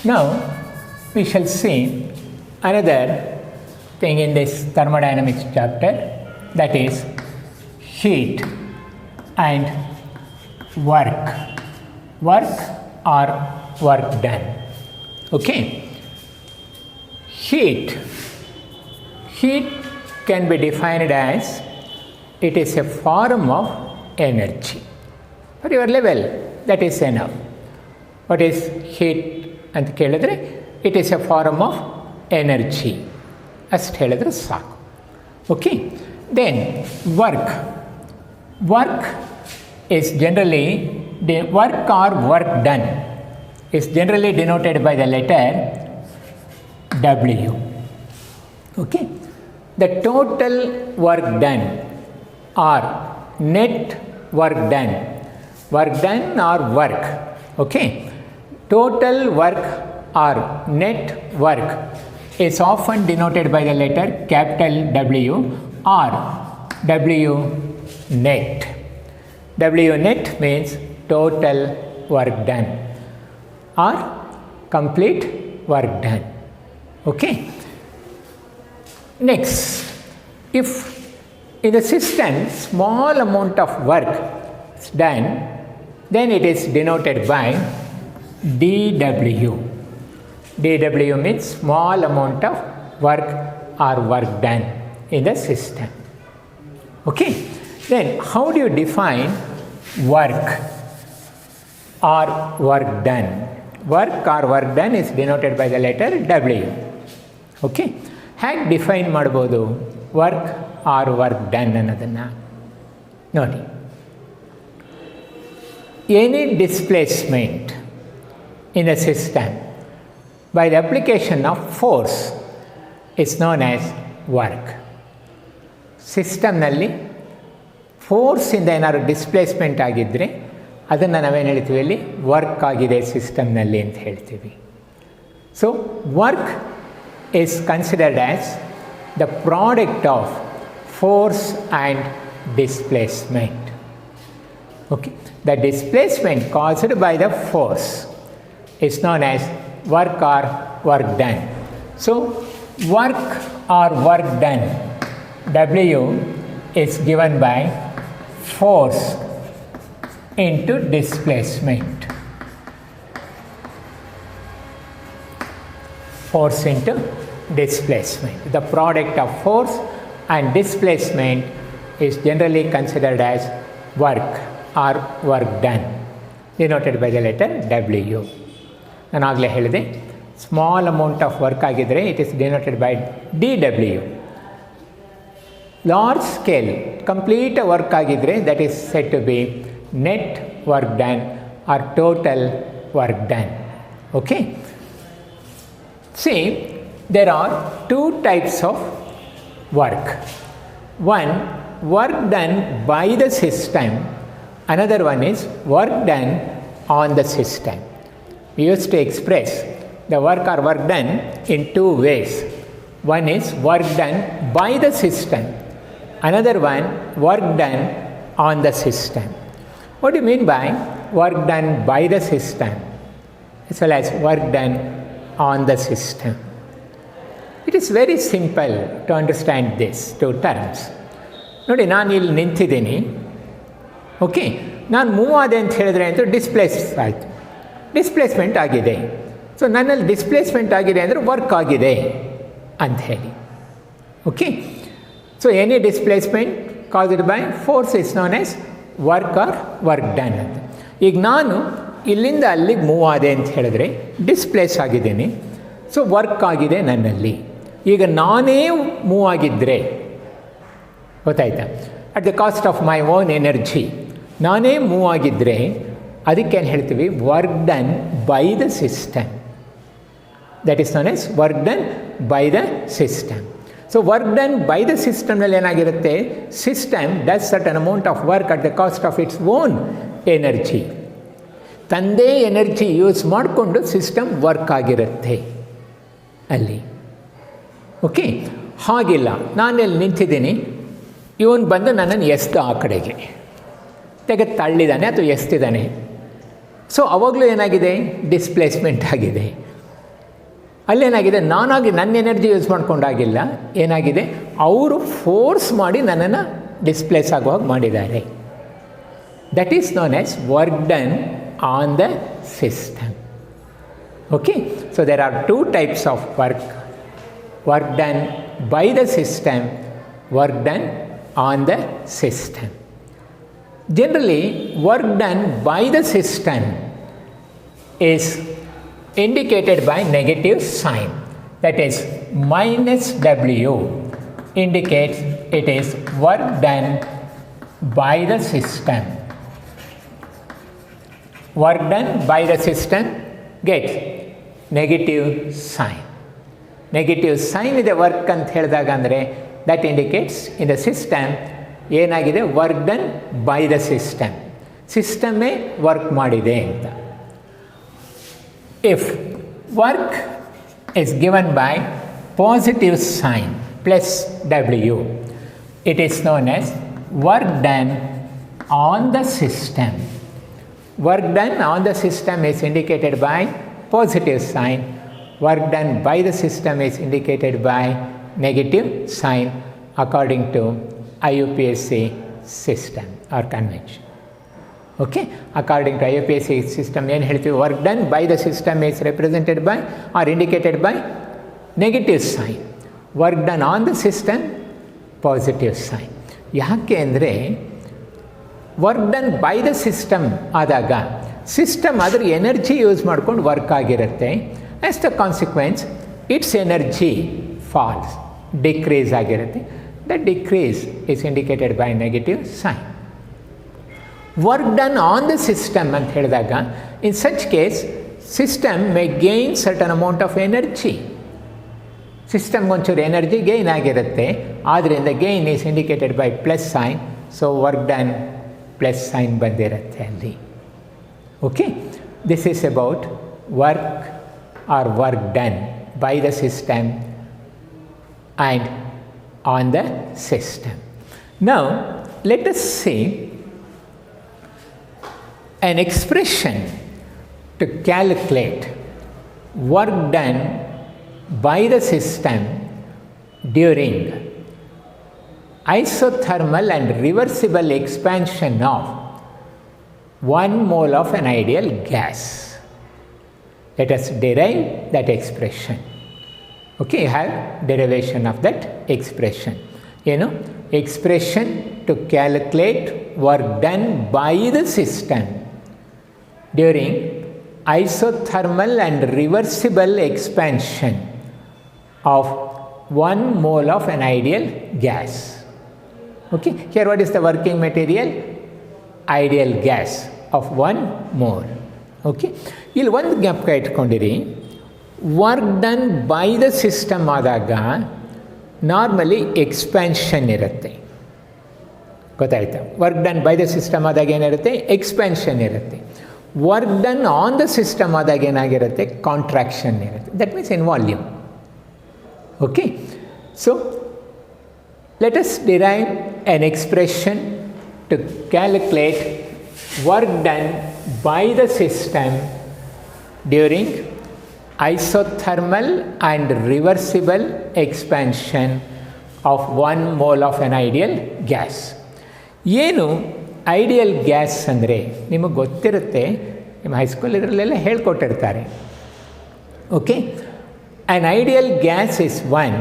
Now we shall see another thing in this thermodynamics chapter, that is heat and work or work done. Okay, heat can be defined as it is a form of energy. For your level, that is enough. What is heat ಅಂತ ಕೇಳಿದ್ರೆ it is a form of energy ಅಷ್ಟು ಹೇಳಿದ್ರೆ ಸಾಕು. Okay, then work is generally work or work done is generally denoted by the letter W. Okay, the total work done or net work done or work. Okay, total work or net work is often denoted by the letter capital W or W net. W net means total work done or complete work done. Okay. Next, if in the system small amount of work is done, then it is denoted by dW. dW means small amount of work or work done in the system. Okay, then how do you define work or work done? Work or work done is denoted by the letter W. Okay, ಹೇಗೆ define ಮಾಡ್ಬೋದು work or work done ಅನ್ನೋದನ್ನು ನೋಡಿ. Any displacement in the system by the application of force is known as work. ಸಿಸ್ಟಮ್ನಲ್ಲಿ ಫೋರ್ಸಿಂದ ಏನಾದ್ರು displacement ಆಗಿದ್ದರೆ ಅದನ್ನು ನಾವೇನು ಹೇಳ್ತೀವಿ, ಅಲ್ಲಿ ವರ್ಕ್ ಆಗಿದೆ ಸಿಸ್ಟಮ್ನಲ್ಲಿ ಅಂತ ಹೇಳ್ತೀವಿ. So work is considered as the product of force and displacement. Okay, the displacement caused by the force is known as work or work done. So work or work done, W is given by force into displacement. Force into displacement. The product of force and displacement is generally considered as work or work done, denoted by the letter W. ನಾನು ಆಗಲೇ ಹೇಳಿದೆ, small amount of work ಆಗಿದ್ದರೆ it is denoted by DW. Large scale complete work ಆಗಿದ್ದರೆ that is said to be net work done or total work done. Okay, see there are two types of work. One, work done by the system. Another one is work done on the system. We used to express the work or work done in two ways. One is work done by the system. Another one, work done on the system. What do you mean by work done by the system as well as work done on the system? It is very simple to understand these two terms. ನೋಡಿ, ನಾನು ಇಲ್ಲಿ ನಿಂತಿದ್ದೀನಿ. Okay, ನಾನು move ಆದೆ ಅಂತ ಹೇಳಿದ್ರೆ ಅಂತೂ displays ಆಯಿತು, displacement ಆಗಿದೆ. ಸೊ ನನ್ನಲ್ಲಿ ಡಿಸ್ಪ್ಲೇಸ್ಮೆಂಟ್ ಆಗಿದೆ ಅಂದರೆ ವರ್ಕ್ ಆಗಿದೆ ಅಂಥೇಳಿ. Okay, so any displacement caused by force is known as work or work done ಅಂತ. ಈಗ ನಾನು ಇಲ್ಲಿಂದ ಅಲ್ಲಿಗೆ ಮೂವ್ ಆದೆ ಅಂತ ಹೇಳಿದ್ರೆ ಡಿಸ್ಪ್ಲೇಸ್ ಆಗಿದ್ದೀನಿ, ಸೊ ವರ್ಕ್ ಆಗಿದೆ ನನ್ನಲ್ಲಿ. ಈಗ ನಾನೇ ಮೂವ್ ಆಗಿದ್ದರೆ ಗೊತ್ತಾಯ್ತಾ, at the cost of my own energy ನಾನೇ ಮೂವ್ ಆಗಿದ್ದರೆ ಅದಕ್ಕೇನು ಹೇಳ್ತೀವಿ, work done by the system. That is known as work done by the system. So work done by the ಸಿಸ್ಟಮ್ನಲ್ಲಿ ಏನಾಗಿರುತ್ತೆ, system does certain amount of work at the cost of its own energy. ತಂದೇ energy use ಮಾಡಿಕೊಂಡು system work ಆಗಿರುತ್ತೆ ಅಲ್ಲಿ. Okay, ಹಾಗಿಲ್ಲ, ನಾನೆಲ್ಲಿ ನಿಂತಿದ್ದೀನಿ, ಇವನು ಬಂದು ನನ್ನನ್ನು ಎಸ್ದು ಆ ಕಡೆಗೆ ತೆಗೆದು ತಳ್ಳಿದ್ದಾನೆ ಅಥವಾ ಎಸ್ತಿದ್ದಾನೆ. ಸೊ ಅವಾಗಲೂ ಏನಾಗಿದೆ, ಡಿಸ್ಪ್ಲೇಸ್ಮೆಂಟ್ ಆಗಿದೆ. ಅಲ್ಲೇನಾಗಿದೆ, ನಾನಾಗಿ ನನ್ನ ಎನರ್ಜಿ ಯೂಸ್ ಮಾಡ್ಕೊಂಡಾಗಿಲ್ಲ, ಏನಾಗಿದೆ ಅವರು ಫೋರ್ಸ್ ಮಾಡಿ ನನ್ನನ್ನು ಡಿಸ್ಪ್ಲೇಸ್ ಆಗುವಾಗ ಮಾಡಿದ್ದಾರೆ. That is known as work done on the system. Okay, so there are two types of work done by the system, work done on the system. Generally, work done by the system is indicated by negative sign, that is minus W indicates it is work done by the system. Work done by the system gets negative sign. Negative sign ಇದೆ work ಅಂತ ಹೇಳಿದಾಗ ಅಂದರೆ that indicates in the system ಏನಾಗಿದೆ, work done by the system, ಸಿಸ್ಟಮೇ work ಮಾಡಿದೆ ಅಂತ. If work is given by positive sign plus W, it is known as work done on the system. Work done on the system is indicated by positive sign. Work done by the system is indicated by negative sign according to IUPAC system or convention. Okay, according to IUPAC system ಏನು ಹೇಳ್ತೀವಿ, work done by the system is represented by or indicated by negative sign. Work done on the system positive sign. ಯಾಕೆ ಅಂದರೆ work done by the system ಆದಾಗ system ಅದರ energy use ಮಾಡ್ಕೊಂಡು work ಆಗಿರುತ್ತೆ. As the consequence its energy falls, decrease ಆಗಿರುತ್ತೆ. The decrease is indicated by negative sign. Work done on the system ಅಂತ ಹೇಳಿದಾಗ, in such case system may gain certain amount of energy. ಸಿಸ್ಟಮ್ಗೆ ಒಂಚೂರು energy gain ಆಗಿರುತ್ತೆ, ಆದ್ದರಿಂದ gain is indicated by plus sign. So work done plus sign ಬಂದಿರುತ್ತೆ ಅಲ್ಲಿ. Okay, this is about work or work done by the system and on the system. Now let us see an expression to calculate work done by the system during isothermal and reversible expansion of 1 mole of an ideal gas. Let us derive that expression. Okay, you have derivation of that expression. Expression to calculate work done by the system during isothermal and reversible expansion of 1 mole of an ideal gas. Okay, here what is the working material? Ideal gas of 1 mole. Okay, ಇಲ್ಲಿ ಒಂದು ಜ್ಞಾಪಕ ಇಟ್ಕೊಂಡಿರಿ, work done by the system ಆದಾಗ normally expansion ಇರುತ್ತೆ. ಗೊತ್ತಾಯ್ತಾ? Work done by the system ಆದಾಗ ಏನಿರುತ್ತೆ, expansion ಇರುತ್ತೆ. Work done on the system ಆದಾಗ ಏನಾಗಿರುತ್ತೆ, ಕಾಂಟ್ರಾಕ್ಷನ್ ಇರುತ್ತೆ. That means in volume. Okay, so let us derive an expression to calculate work done by the system during isothermal and reversible expansion of 1 mole of an ideal gas. ಏನು ideal gas ಅಂದರೆ ನಿಮಗೆ ಗೊತ್ತಿರುತ್ತೆ, ನಿಮ್ಮ high school ಇದರಲ್ಲೆಲ್ಲ ಹೇಳ್ಕೊಟ್ಟಿರ್ತಾರೆ. Okay, an ideal gas is one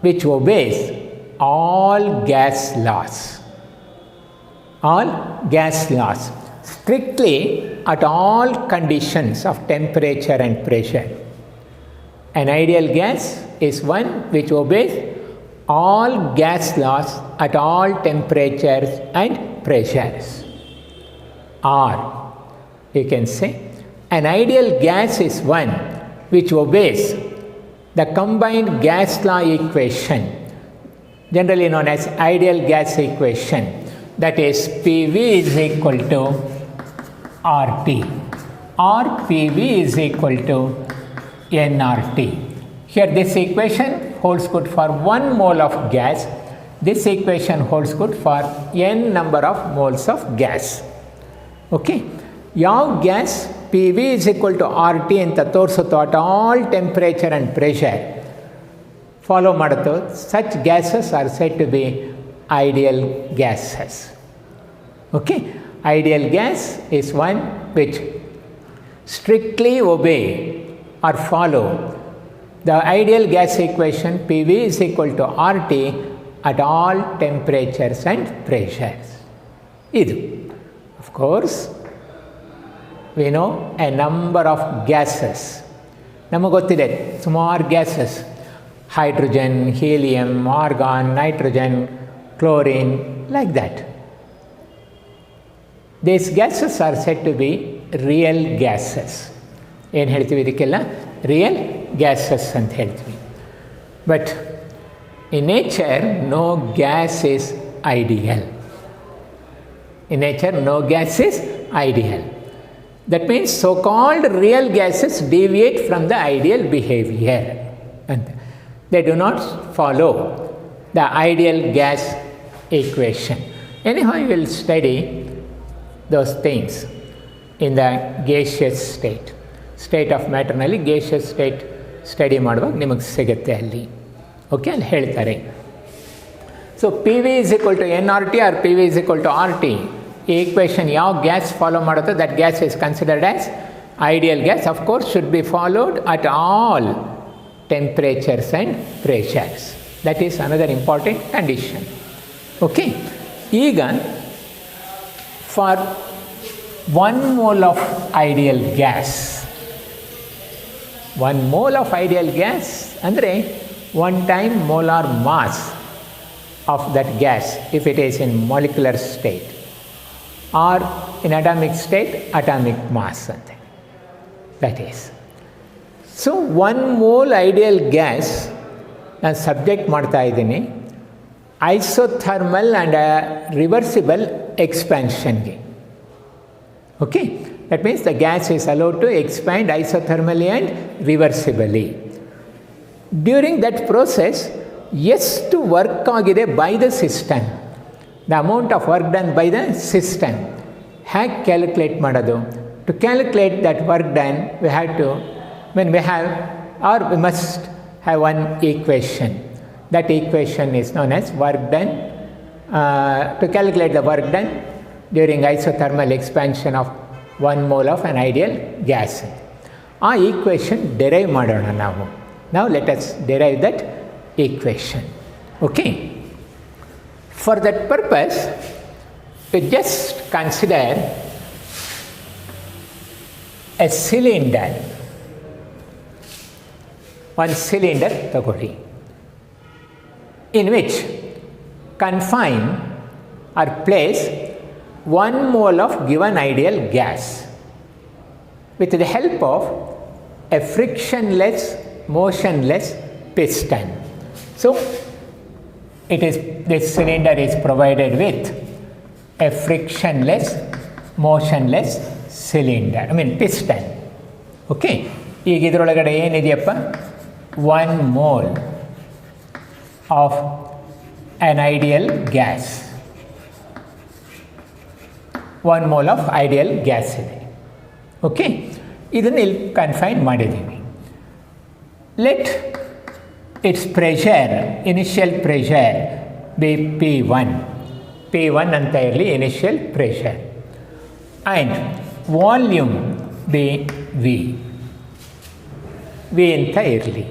which obeys all gas laws. All gas laws strictly at all conditions of temperature and pressure. An ideal gas is one which obeys all gas laws at all temperatures and pressures. Or you can say an ideal gas is one which obeys the combined gas law equation, generally known as ideal gas equation, that is PV is equal to RT or PV is equal to nRT. Here this equation holds good for 1 mole of gas. This equation holds good for n number of moles of gas. Okay, ಯಾವ gas P V is equal to R T ಅಂತ ತೋರಿಸುತ್ತೋ at all temperature and pressure follow ಮಾಡುತ್ತೋ such gases are said to be ideal gases. Okay, ideal gas is one which strictly obey or follow the ideal gas equation PV is equal to RT at all temperatures and pressures. Idu. Of course, we know a number of gases. ನಮಗೆ ಗೊತ್ತಿದೆ ಸುಮಾರು gases, hydrogen, helium, argon, nitrogen, chlorine, like that. These gases are said to be real gases. ಏನು ಹೇಳ್ತೀವಿ ಇದಕ್ಕೆಲ್ಲ? Real gases ಅಂತ ಹೇಳ್ತೀವಿ. But in nature no gas is ideal. In nature no gas is ideal. That means so called real gases deviate from the ideal behaviour ಅಂತ. They do not follow the ideal gas equation. Anyhow you will study those things in the gaseous state of matterನಲ್ಲಿ gaseous state study ಮಾಡುವಾಗ ನಿಮಗೆ ಸಿಗುತ್ತೆ ಅಲ್ಲಿ. Okay, ಅಲ್ಲಿ ಹೇಳ್ತಾರೆ. So P V is equal to N R T or P V is equal to R T. ಈ equation ಯಾವ gas follow ಮಾಡುತ್ತೋ that gas is considered as ideal gas. Of course should be followed at all temperatures and pressures. That is another important condition. Okay, ಈಗ for 1 mole of ideal gas, 1 mole of ideal gas ಅಂದರೆ 1 time molar mass of that gas if it is in molecular state, or in atomic state atomic mass ante. That is, so 1 mole ideal gas ನಾನು subject ಮಾಡ್ತಾ ಇದ್ದೀನಿ isothermal and reversible expansion ಗೆ. Okay, that means the gas is allowed to expand isothermally and reversibly. During that process ಎಷ್ಟು work ಆಗಿದೆ by the system, the amount of work done by the system ಹೇಗೆ calculate ಮಾಡೋದು? To calculate that work done we have to we must have one equation. That equation is known as work done. To calculate the work done during isothermal expansion of 1 mole of an ideal gas. ಆ equation derive ಮಾಡೋಣ ನಾವು. Now let us derive that equation. Okay. For that purpose, we just consider a cylinder. One cylinder ತಗೊಳ್ಳಿ, in which confine or place 1 mole of given ideal gas with the help of a frictionless, motionless piston. So, this cylinder is provided with a frictionless, motionless cylinder, piston. Okay, ಈಗ ಇದರೊಳಗಡೆ ಏನಿದೆಯಪ್ಪ? 1 mole of an ideal gas. 1 mole of ideal gas ಇದೆ. Okay, ಇದನ್ನು ಇಲ್ಲಿ confine ಮಾಡಿದ್ದೀವಿ. Let its pressure, initial pressure be P1 ಅಂತ ಇರಲಿ initial pressure, and volume be V ಅಂತ ಇರಲಿ.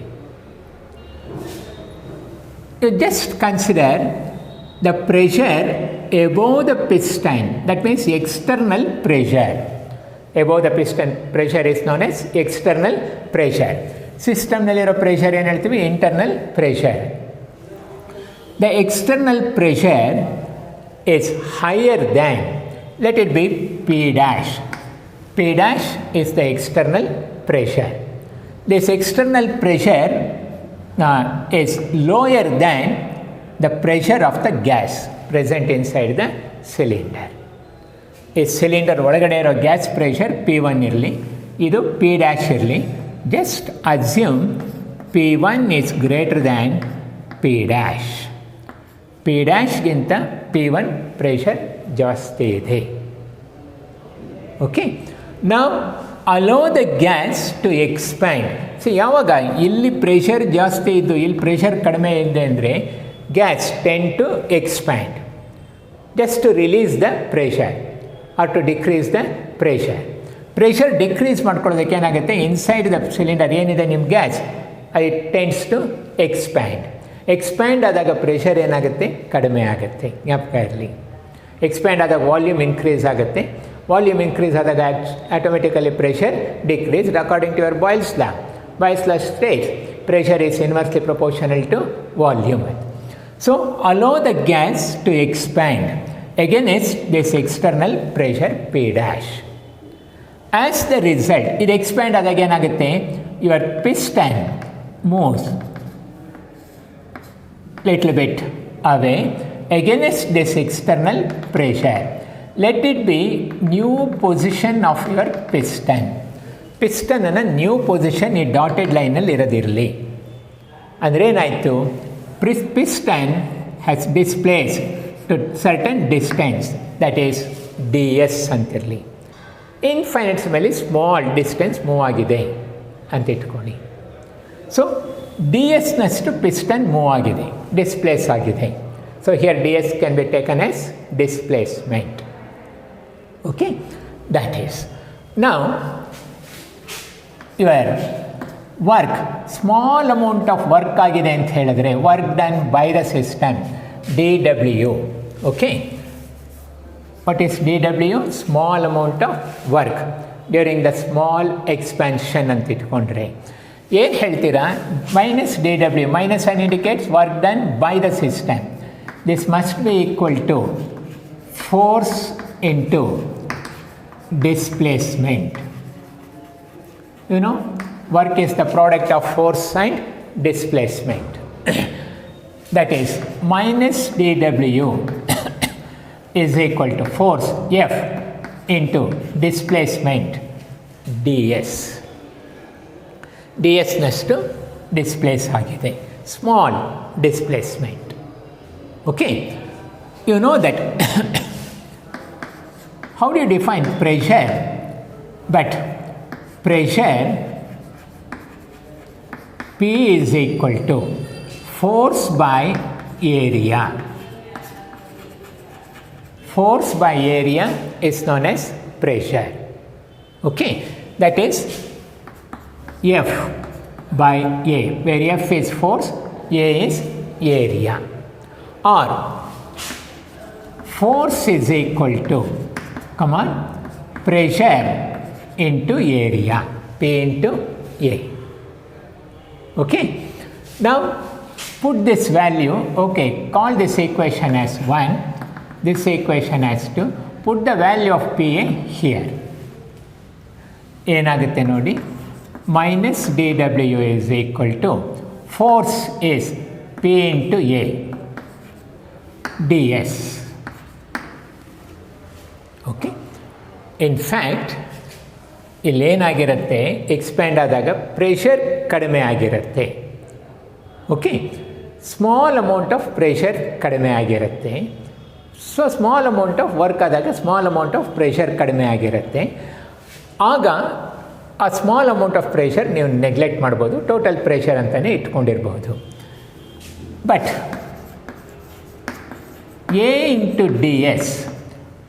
You just consider the pressure above the piston, that means external pressure. Above the piston pressure is known as external pressure. System nalliro pressure ಏನು ಹೇಳ್ತೀವಿ? Internal pressure. The external pressure is higher than, let it be P dash. P dash is the external pressure. This external pressure is lower than the pressure of the gas present inside the cylinder. ಈ cylinder ಒಳಗಡೆ ಇರೋ gas pressure P1 ಇರಲಿ, ಇದು P dash ಇರಲಿ. Just assume P1 is greater than P dash. P ಡ್ಯಾಶ್ಗಿಂತ P1 pressure ಜಾಸ್ತಿ ಇದೆ. Okay, ನಾವು allow the gas to expand. So ಯಾವಾಗ ಇಲ್ಲಿ ಪ್ರೆಷರ್ ಜಾಸ್ತಿ ಇದ್ದು ಇಲ್ಲಿ ಪ್ರೆಷರ್ ಕಡಿಮೆ ಇದೆ ಅಂದರೆ gas tend to expand just to release the pressure or to decrease the pressure. Pressure decrease ಮಾಡ್ಕೊಳ್ಳೋದಕ್ಕೆ ಏನಾಗುತ್ತೆ, ಇನ್ಸೈಡ್ ದ ಸಿಲಿಂಡರ್ ಏನಿದೆ ನಿಮ್ಮ gas it tends to expand. Expand ಆದಾಗ ಪ್ರೆಷರ್ ಏನಾಗುತ್ತೆ, ಕಡಿಮೆ ಆಗುತ್ತೆ. ಜ್ಞಾಪಕ ಇರಲಿ, ಎಕ್ಸ್ಪ್ಯಾಂಡ್ ಆದಾಗ ವಾಲ್ಯೂಮ್ ಇನ್ಕ್ರೀಸ್ ಆಗುತ್ತೆ. ವಾಲ್ಯೂಮ್ ಇನ್ಕ್ರೀಸ್ ಆದಾಗ automatically pressure decreased according to your Boyle's law. Boyle's law states pressure is inversely proportional to volume. So allow the gas to expand against this external pressure P dash. As the result, ಇದು expand ಆದಾಗ ಏನಾಗುತ್ತೆ, your piston moves little bit away against this external pressure. Let it be new position of your piston. Piston ಅನ್ನು new position ಈ dotted ಲೈನಲ್ಲಿ ಇರೋದಿರಲಿ. ಅಂದರೆ ಏನಾಯಿತು, piston has displace to certain distance, that is D S ಅಂತಿರಲಿ. ಇನ್ಫೈನೈಟ್ಸ್ ಮೇಲೆ small distance move ಆಗಿದೆ ಅಂತ ಇಟ್ಕೊಳ್ಳಿ. ಸೊ ಡಿ ಎಸ್ನಷ್ಟು ಪಿಸ್ಟನ್ ಮೂವ್ ಆಗಿದೆ, ಡಿಸ್ಪ್ಲೇಸ್ ಆಗಿದೆ. So here D S can be taken as displacement. Okay, that is now your work. Small amount of work ಆಗಿದೆ ಅಂತ ಹೇಳಿದ್ರೆ work done by the system D W. Okay, what is dW? Small amount of work during the small expansion ಅಂತ ಇಟ್ಕೊಂಡ್ರೆ ಏನು ಹೇಳ್ತೀರಾ, minus D W. Minus an indicates work done by the system. This must be equal to force into displacement. You know, work is the product of force and displacement. That is minus D W is equal to force F into displacement ds. ds ನಷ್ಟು displace ಆಗಿದೆ, small displacement. Okay, you know that how do you define pressure? But pressure P is equal to force by area. Force by area is known as pressure. Okay, that is F by A, where F is force, A is area. Or force is equal to, come on, pressure into area, P into A. Okay, now put this value, okay, call this equation as 1. This equation has to put the value of PA here. ಏನಾಗುತ್ತೆ ನೋಡಿ, minus D W is equal to force is P into A ds. ಓಕೆ, in fact ಇಲ್ಲೇನಾಗಿರುತ್ತೆ, expand ಆದಾಗ pressure ಕಡಿಮೆ ಆಗಿರುತ್ತೆ. ಓಕೆ, small amount of pressure ಕಡಿಮೆ ಆಗಿರುತ್ತೆ. So small amount of work ಆದಾಗ ಸ್ಮಾಲ್ ಅಮೌಂಟ್ ಆಫ್ ಪ್ರೆಷರ್ ಕಡಿಮೆ ಆಗಿರುತ್ತೆ. ಆಗ ಆ ಸ್ಮಾಲ್ ಅಮೌಂಟ್ ಆಫ್ ಪ್ರೆಷರ್ ನೀವು ನೆಗ್ಲೆಕ್ಟ್ ಮಾಡ್ಬೋದು, ಟೋಟಲ್ ಪ್ರೆಷರ್ ಅಂತಲೇ ಇಟ್ಕೊಂಡಿರ್ಬೋದು. But A into D S,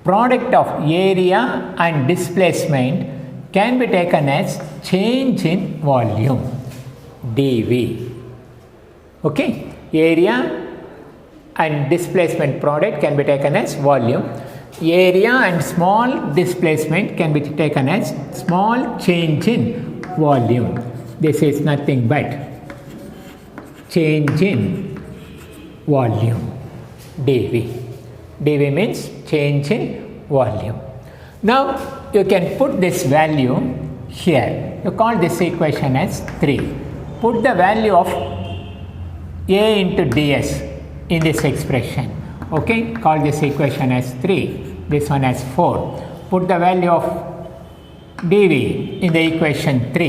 product of area and displacement can be taken as change in volume D V. Okay, area and displacement product can be taken as volume. Area and small displacement can be taken as small change in volume. This is nothing but change in volume dV. dV means change in volume. Now you can put this value here. You call this equation as 3. Put the value of A into ds in this expression. Okay, call this equation as 3, this one as 4. Put the value of dV in the equation 3.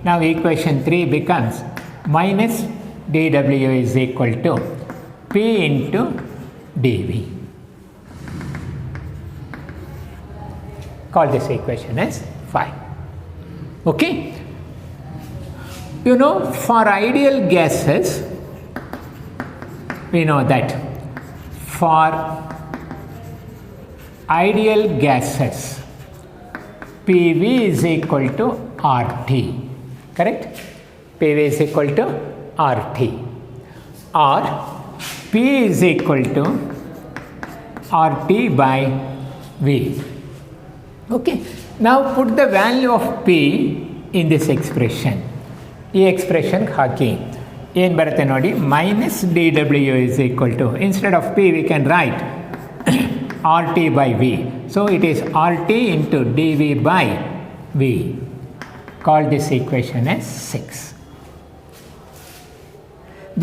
Now equation 3 becomes minus dW is equal to P into dV. Call this equation as 5. Okay. You know, for ideal gases, we know that for ideal gases, PV is equal to RT, correct? PV is equal to RT, or P is equal to RT by V. Okay. Now put the value of P in this expression. ಈ expression ಹಾಕಿ ಏನು ಬರುತ್ತೆ ನೋಡಿ, minus D W is equal to, instead of P V can write R T by V. So it is R T into D V by V. Call this equation S 6.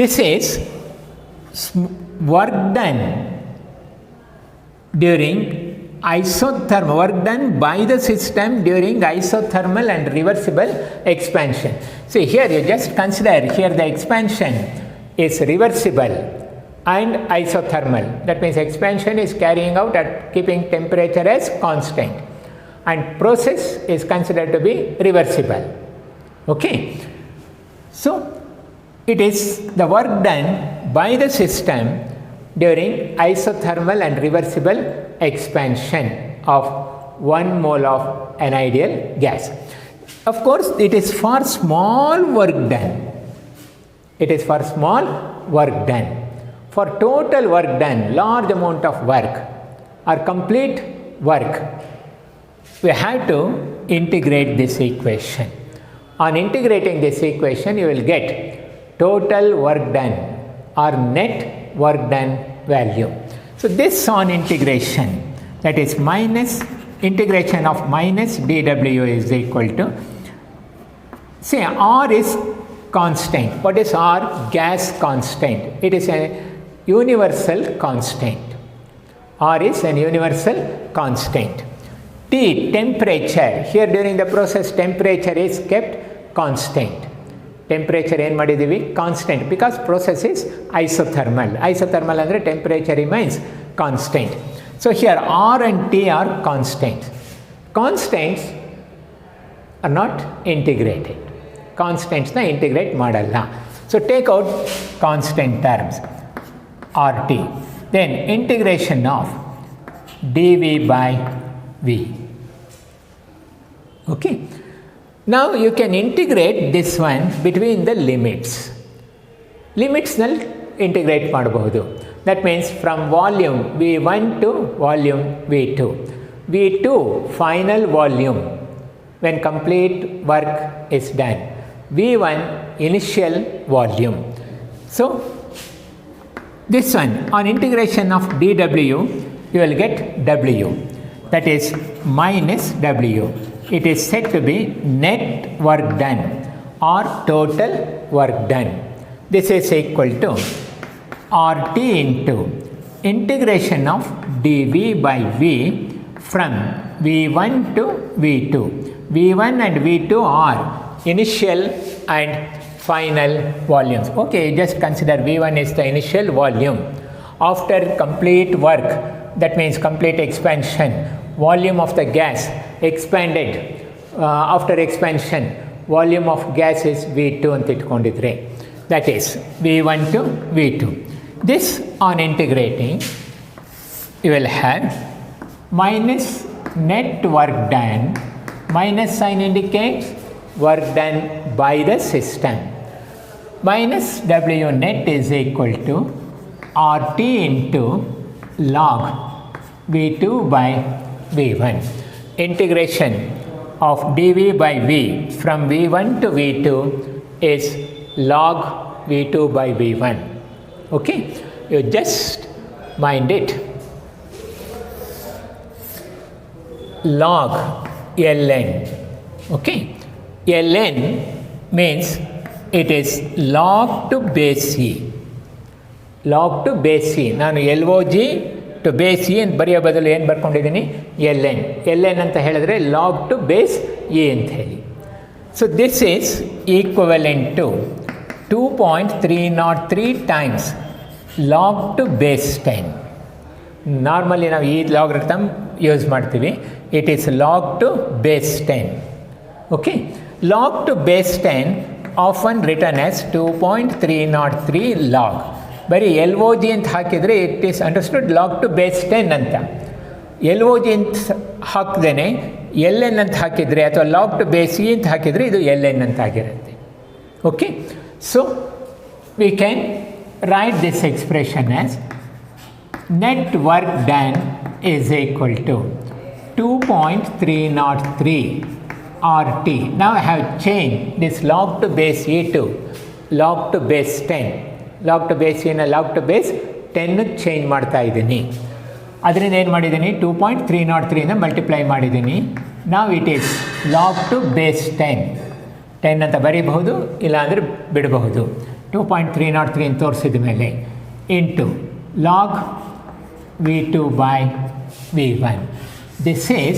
This is work done during isothermal, work done by the system during isothermal and reversible expansion. See here, you just consider here the expansion is reversible and isothermal. That means expansion is carrying out at keeping temperature as constant, and process is considered to be reversible. Okay. So it is the work done by the system during isothermal and reversible expansion of 1 mole of an ideal gas. Of course, it is for small work done. It is for small work done. For total work done, large amount of work or complete work, we have to integrate this equation. On integrating this equation, you will get total work done or net work done value. So this on integration, that is minus integration of minus dW is equal to, say R is constant. What is R? Gas constant. It is a universal constant. R is an universal constant. T, temperature. Here during the process temperature is kept constant. Temperature ಏನು ಮಾಡಿದ್ದೀವಿ? Constant, because process is isothermal. Isothermal ಅಂದರೆ temperature remains constant. So here R and T are constant. Constants are not integrated. ಕಾನ್ಸ್ಟೆಂಟ್ಸ್ನ integrate ಮಾಡಲ್ಲ. So take out constant terms R T, then integration of D V by V. Okay. Now you can integrate this one between the limits. Limits nal integrate ಮಾಡಬಹುದು. That means from volume V1 to volume V2. V2 final volume when complete work is done. V1 initial volume. So this one on integration of dW you will get W, that is minus W. It is said to be net work done or total work done. This is equal to RT into integration of dV by V from V1 to V2. V1 and V2 are initial and final volumes. Okay, just consider V1 is the initial volume. After complete work, that means complete expansion, volume of the gas expanded. After expansion, volume of gas is V2 ಅಂತ ಇಟ್ಕೊಂಡಿದ್ರೆ, that is V1 to V2. This on integrating you will have minus net work done, minus sign indicates work done by the system, minus W net is equal to RT into log V2 by V1. Integration of dV by V from V1 to V2 is log V2 by V1. Okay, you just mind it. Log ln. Okay, ln means it is log to base e. Log to base e. ನಾನು LOG to base E ಅಂತ ಬರೆಯೋ ಬದಲು ಏನು ಬರ್ಕೊಂಡಿದ್ದೀನಿ? L N ಅಂತ ಹೇಳಿದ್ರೆ log to base E ಅಂತ ಹೇಳಿ. So this is equivalent to 2.303 times log to base 10. Normally ನಾವು ಈ ಲಾಗರಿಥಮ್ ಯೂಸ್ ಮಾಡ್ತೀವಿ. It is log to base 10. Okay. log to base 10 often written as 2.303 log. ಬರೀ L O G ಅಂತ ಹಾಕಿದರೆ it is understood log to base 10 ಅಂತ. L O G ಅಂತ ಹಾಕ್ದೇ L N ಅಂತ ಹಾಕಿದರೆ ಅಥವಾ ಲಾಗ್ ಟು ಬೇಸ್ ಇ ಅಂತ ಹಾಕಿದರೆ ಇದು ಎಲ್ ಎನ್ ಅಂತ ಆಗಿರುತ್ತೆ. Okay, so we can write this expression as net work done is equal to 2.303 RT. Now I have changed this log to base E to log to base 10. Log to base E ನ log to base 10 change ಮಾಡ್ತಾ ಇದ್ದೀನಿ. ಅದರಿಂದ ಏನು ಮಾಡಿದ್ದೀನಿ, 2.303ನ multiply ಮಾಡಿದ್ದೀನಿ. ನಾವು it is log to base 10 ಅಂತ ಬರೀಬಹುದು, ಇಲ್ಲಾಂದರೆ ಬಿಡಬಹುದು. 2.303 ಅಂತ ತೋರಿಸಿದ ಮೇಲೆ into log V2 by V1. This is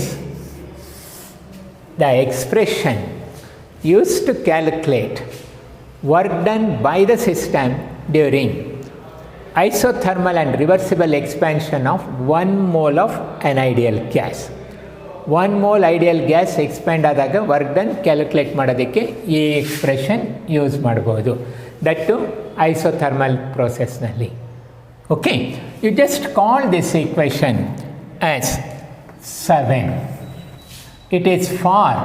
the expression used to calculate work done by the system during isothermal and reversible expansion of 1 mole of an ideal gas. 1 mole ideal gas expand ಆದಾಗ work done calculate ಮಾಡೋದಕ್ಕೆ ಈ expression use ಮಾಡ್ಬೋದು, that to isothermal ಪ್ರೋಸೆಸ್ನಲ್ಲಿ. Okay, you just call this equation as 7. It is for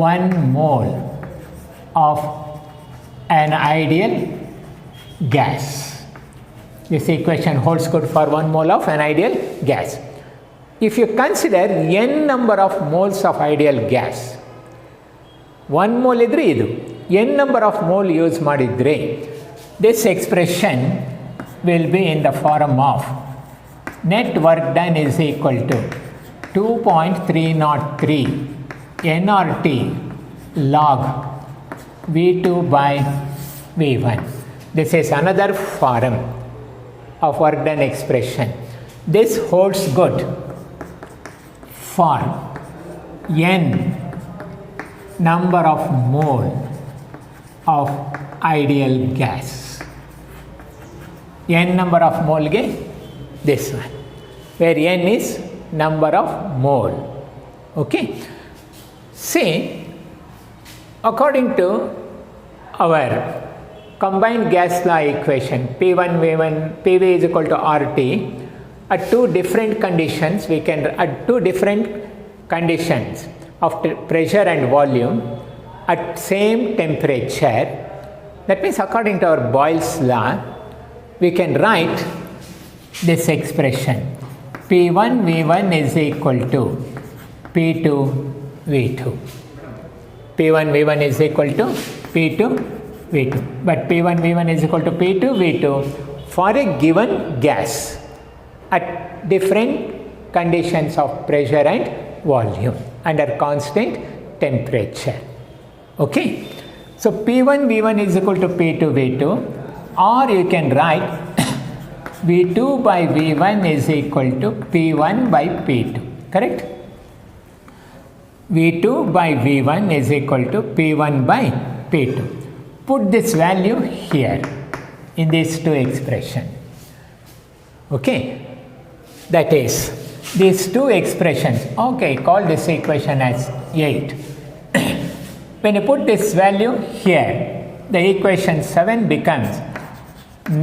1 mole of an ideal gas. This equation holds good for 1 mole of an ideal gas. If you consider n number of moles of ideal gas, 1 mole ಇದ್ರೆ ಇದು n number of mole use ಮಾಡಿದರೆ this expression will be in the form of net work done is equal to 2.303 nRT log V2 by V1. This is another form of work done expression. This holds good for n number of mole of ideal gas. N number of mole ge this one, where n is number of mole. Okay, see, according to our combined gas law equation P1 V1 PV is equal to RT, at two different conditions we can, at two different conditions of pressure and volume at same temperature, that means according to our Boyle's law we can write this expression P1 V1 is equal to P2 V2. P1 V1 is equal to P2 V2, but P1 V1 is equal to P2 V2 for a given gas at different conditions of pressure and volume under constant temperature. Okay, so P1 V1 is equal to P2 V2, or you can write V2 by V1 is equal to P1 by P2, correct? V2 by V1 is equal to P1 by P2. Put this value here in these two expressions. Okay, that is these two expressions. Okay, call this equation as 8. When you put this value here, the equation 7 becomes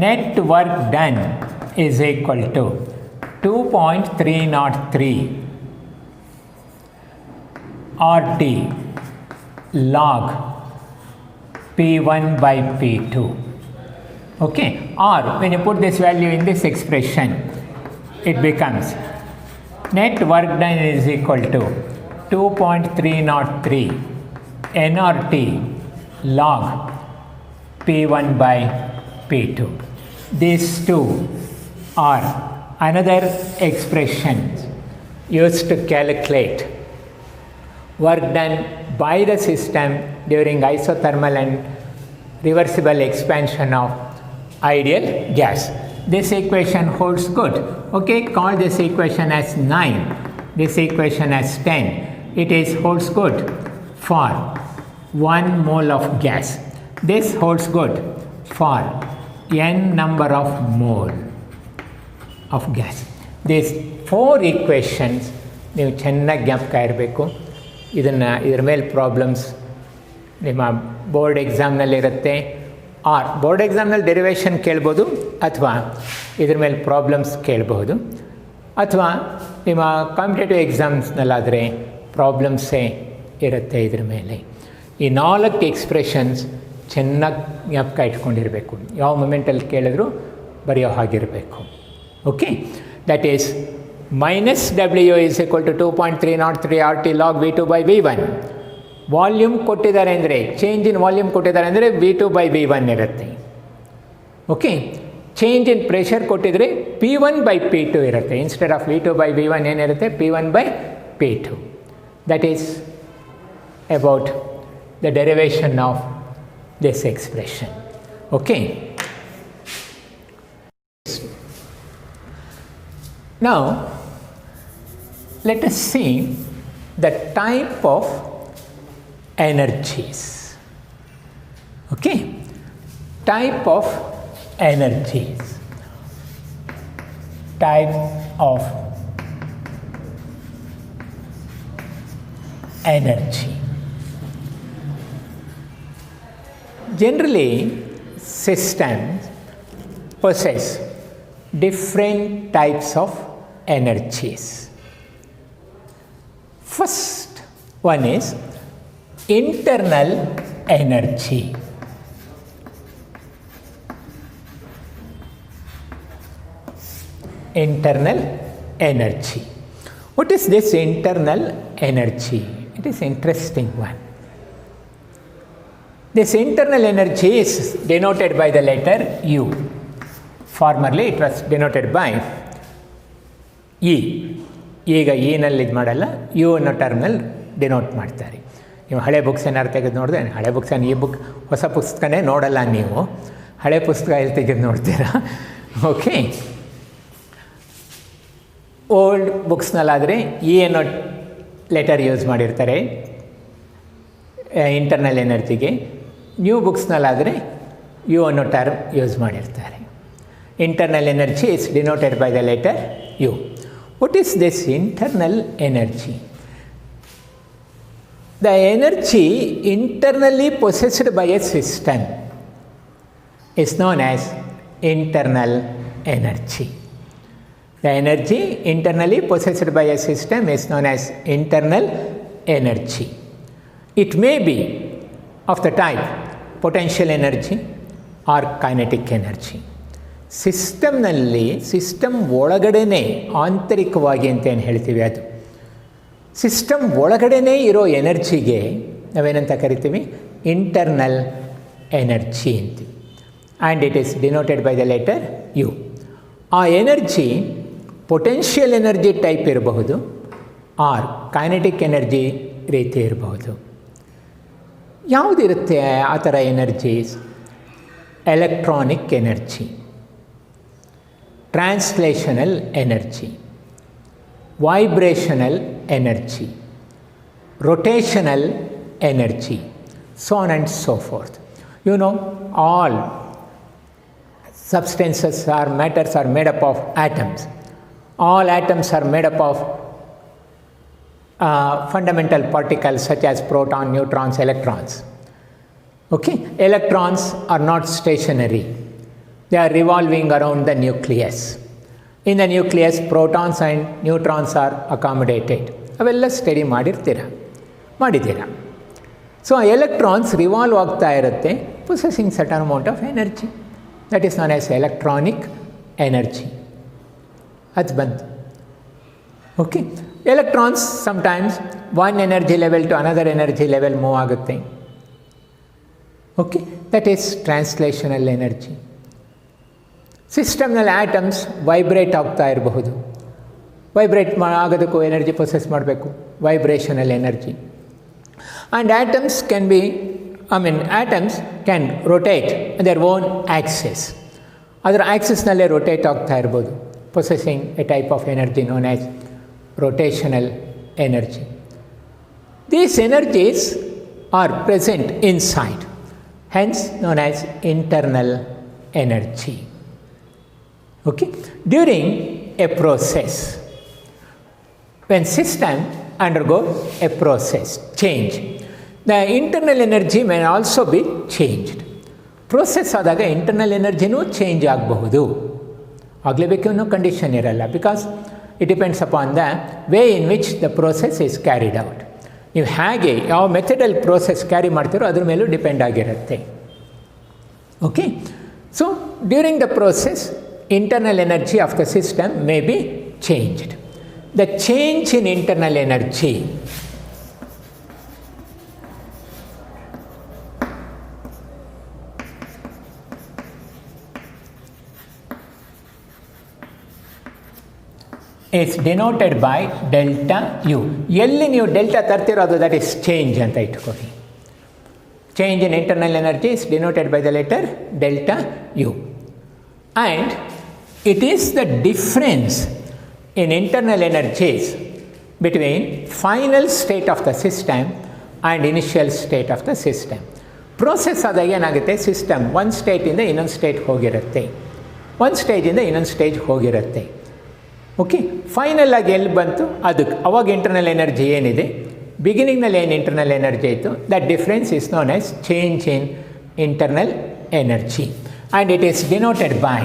net work done is equal to 2.303 RT log P1 by P2. Okay, or when you put this value in this expression, it becomes net work done is equal to 2.303 nRT log P1 by P2. These two are another expressions used to calculate work done by the system during isothermal and reversible expansion of ideal gas. This equation holds good. Okay, call this equation as 9, this equation as 10. It is holds good for 1 mole of gas. This holds good for n number of mole of gas. These 4 equations ನೀವು ಚೆನ್ನಾಗಿ ಜ್ಞಾಪಕ ಇರಬೇಕು. ಇದರ ಮೇಲೆ problems ನಿಮ್ಮ board ಎಕ್ಸಾಮ್ನಲ್ಲಿರುತ್ತೆ. R board ಎಕ್ಸಾಮ್ನಲ್ಲಿ derivation ಕೇಳ್ಬೋದು, ಅಥವಾ ಇದ್ರ ಮೇಲೆ ಪ್ರಾಬ್ಲಮ್ಸ್ ಕೇಳ್ಬೋದು, ಅಥವಾ ನಿಮ್ಮ ಕಾಂಪಿಟೇಟಿವ್ ಎಕ್ಸಾಮ್ಸ್ನಲ್ಲಾದರೆ ಪ್ರಾಬ್ಲಮ್ಸೇ ಇರುತ್ತೆ ಇದ್ರ ಮೇಲೆ. ಈ 4 ಎಕ್ಸ್ಪ್ರೆಷನ್ಸ್ ಚೆನ್ನಾಗಿ ಜ್ಞಾಪಕ ಇಟ್ಕೊಂಡಿರಬೇಕು. ಯಾವ ಮೊಮೆಂಟಲ್ಲಿ ಕೇಳಿದ್ರು ಬರೆಯೋ ಹಾಗಿರಬೇಕು. Okay, that is -W is equal to 2.303 RT log V2 by V1. Volume ಕೊಟ್ಟಿದ್ದಾರೆ ಅಂದರೆ, ಚೇಂಜ್ ಇನ್ ವಾಲ್ಯೂಮ್ ಕೊಟ್ಟಿದ್ದಾರೆ ಅಂದರೆ V2 by V1 ಇರುತ್ತೆ. ಓಕೆ, ಚೇಂಜ್ ಇನ್ ಪ್ರೆಷರ್ ಕೊಟ್ಟಿದ್ರೆ P1 by P2 ಇರುತ್ತೆ. Instead of V2 by V1 ಏನಿರುತ್ತೆ, P1 by P2. That is about the derivation of this expression. Okay, now let us see the type of energies. Okay, type of energies, type of energy. Generally, systems possess different types of energies. First one is internal energy. Internal energy. What is this internal energy? It is interesting one. This internal energy is denoted by the letter U. Formerly it was denoted by E. ಈಗ ನಲ್ಲಿ ಇದು ಮಾಡಲ್ಲ, you ಅನ್ನೋ ಟರ್ಮ್ನಲ್ಲಿ denote ಮಾಡ್ತಾರೆ. ನೀವು ಹಳೆ books ಏನಾರು ತೆಗೆದು ನೋಡಿದ್ರೆ, ಹಳೆ ಬುಕ್ಸನ್ನು ಈ ಬುಕ್ ಹೊಸ ಪುಸ್ತಕನೇ ನೋಡಲ್ಲ, ನೀವು ಹಳೆ ಪುಸ್ತಕ ಎಲ್ಲಿ ತೆಗೆದು ನೋಡ್ತೀರಾ. ಓಕೆ, ಓಲ್ಡ್ ಬುಕ್ಸ್ನಲ್ಲಾದರೆ ಇ ಅನ್ನೋ ಲೆಟರ್ ಯೂಸ್ ಮಾಡಿರ್ತಾರೆ ಇಂಟರ್ನಲ್ ಎನರ್ಜಿಗೆ. ನ್ಯೂ ಬುಕ್ಸ್ನಲ್ಲಾದರೆ ಯು ಅನ್ನೋ ಟರ್ಮ್ ಯೂಸ್ ಮಾಡಿರ್ತಾರೆ. Internal energy is denoted by the letter U. What is this internal energy? The energy internally possessed by a system is known as internal energy. The energy internally possessed by a system is known as internal energy. It may be of the type potential energy or kinetic energy. ಸಿಸ್ಟಮ್ನಲ್ಲಿ, system ಒಳಗಡೆನೇ ಆಂತರಿಕವಾಗಿ ಅಂತ ಏನು ಹೇಳ್ತೀವಿ, ಅದು system ಒಳಗಡೆನೇ ಇರೋ ಎನರ್ಜಿಗೆ ನಾವೇನಂತ ಕರಿತೀವಿ, ಇಂಟರ್ನಲ್ ಎನರ್ಜಿ ಅಂತೀವಿ. And it is denoted by the letter U. ಆ ಎನರ್ಜಿ ಪೊಟೆನ್ಷಿಯಲ್ ಎನರ್ಜಿ ಟೈಪ್ ಇರಬಹುದು, ಆರ್ ಕೈನೆಟಿಕ್ ಎನರ್ಜಿ ರೀತಿ ಇರಬಹುದು. ಯಾವುದಿರುತ್ತೆ ಆ ಥರ energies? Electronic energy, translational energy, vibrational energy, rotational energy, so on and so forth. You know, all substances or matters are made up of atoms. All atoms are made up of fundamental particles such as proton, neutrons, electrons. Okay, electrons are not stationary. They are revolving around the nucleus. In the nucleus, protons and neutrons are accommodated. ಅವೆಲ್ಲ study ಮಾಡಿದ್ದೀರಾ. So ಆ electrons revolve ಆಗ್ತಾ ಇರುತ್ತೆ, possessing certain amount of energy. That is known as electronic energy. ಅದು ಬಂತು. Okay, electrons sometimes one energy level to another energy level move ಆಗುತ್ತೆ. Okay, that is translational energy. ಸಿಸ್ಟಮ್ನಲ್ಲಿ atoms vibrate ಆಗ್ತಾ ಇರಬಹುದು. Vibrate ಆಗೋದಕ್ಕೂ energy process ಮಾಡಬೇಕು, vibrational energy. And atoms can rotate their own axis. ಅದರ ಆ್ಯಕ್ಸಿಸ್ನಲ್ಲೇ ರೊಟೇಟ್ ಆಗ್ತಾ ಇರ್ಬೋದು, processing a type of energy known as rotational energy. These energies are present inside, hence known as internal energy. Okay, during a process, when system undergo a process, change. The internal energy may also be changed. Process ಆದಾಗ internal ಎನರ್ಜಿನೂ change ಆಗಬಹುದು. ಆಗಲೇಬೇಕು ಅನ್ನೋ condition ಇರಲ್ಲ, because it depends upon the way in which the process is carried out. ನೀವು ಹೇಗೆ ಯಾವ ಮೆಥಡಲ್ಲಿ process carry ಮಾಡ್ತೀರೋ ಅದ್ರ ಮೇಲೂ ಡಿಪೆಂಡ್ ಆಗಿರುತ್ತೆ. Okay, so during the process internal energy of the system may be changed. The change in internal energy is denoted by delta U. ಎಲ್ಲಿ ನೀವು delta ತರ್ತಿರೋದು that is change ಅಂತ ಇಟ್ಕೊಳ್ಳಿ. Change in internal energy is denoted by the letter delta U. And it is the difference in internal energies between final state of the system and initial state of the system. Process ಆದಾಗ ಏನಾಗುತ್ತೆ, system ಒಂದು ಸ್ಟೇಟಿಂದ ಇನ್ನೊಂದು state ಹೋಗಿರುತ್ತೆ, ಒಂದು ಸ್ಟೇಜಿಂದ ಇನ್ನೊಂದು stage ಹೋಗಿರುತ್ತೆ. Okay, final ಆಗಿ ಎಲ್ಲಿ ಬಂತು ಅದಕ್ಕೆ ಅವಾಗ ಇಂಟರ್ನಲ್ ಎನರ್ಜಿ ಏನಿದೆ, ಬಿಗಿನಿಂಗ್ನಲ್ಲಿ ಏನು ಇಂಟರ್ನಲ್ ಎನರ್ಜಿ ಇತ್ತು, that difference is known as change in internal energy. And it is denoted by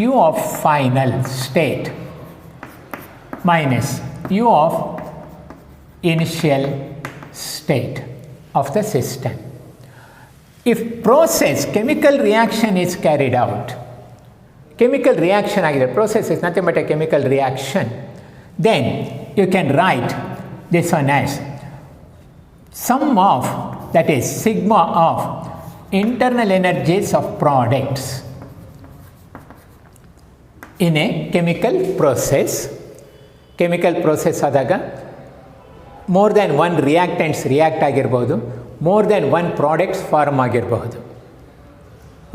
U of final state minus U of initial state of the system. If process, chemical reaction is carried out, chemical reaction agide, process is nothing but a chemical reaction, then you can write this one as sum of, that is sigma of internal energies of products in a chemical process. Chemical process ಆದಾಗ more than one reactants react ಆಗಿರ್ಬೋದು, more than one products form ಆಗಿರಬಹುದು.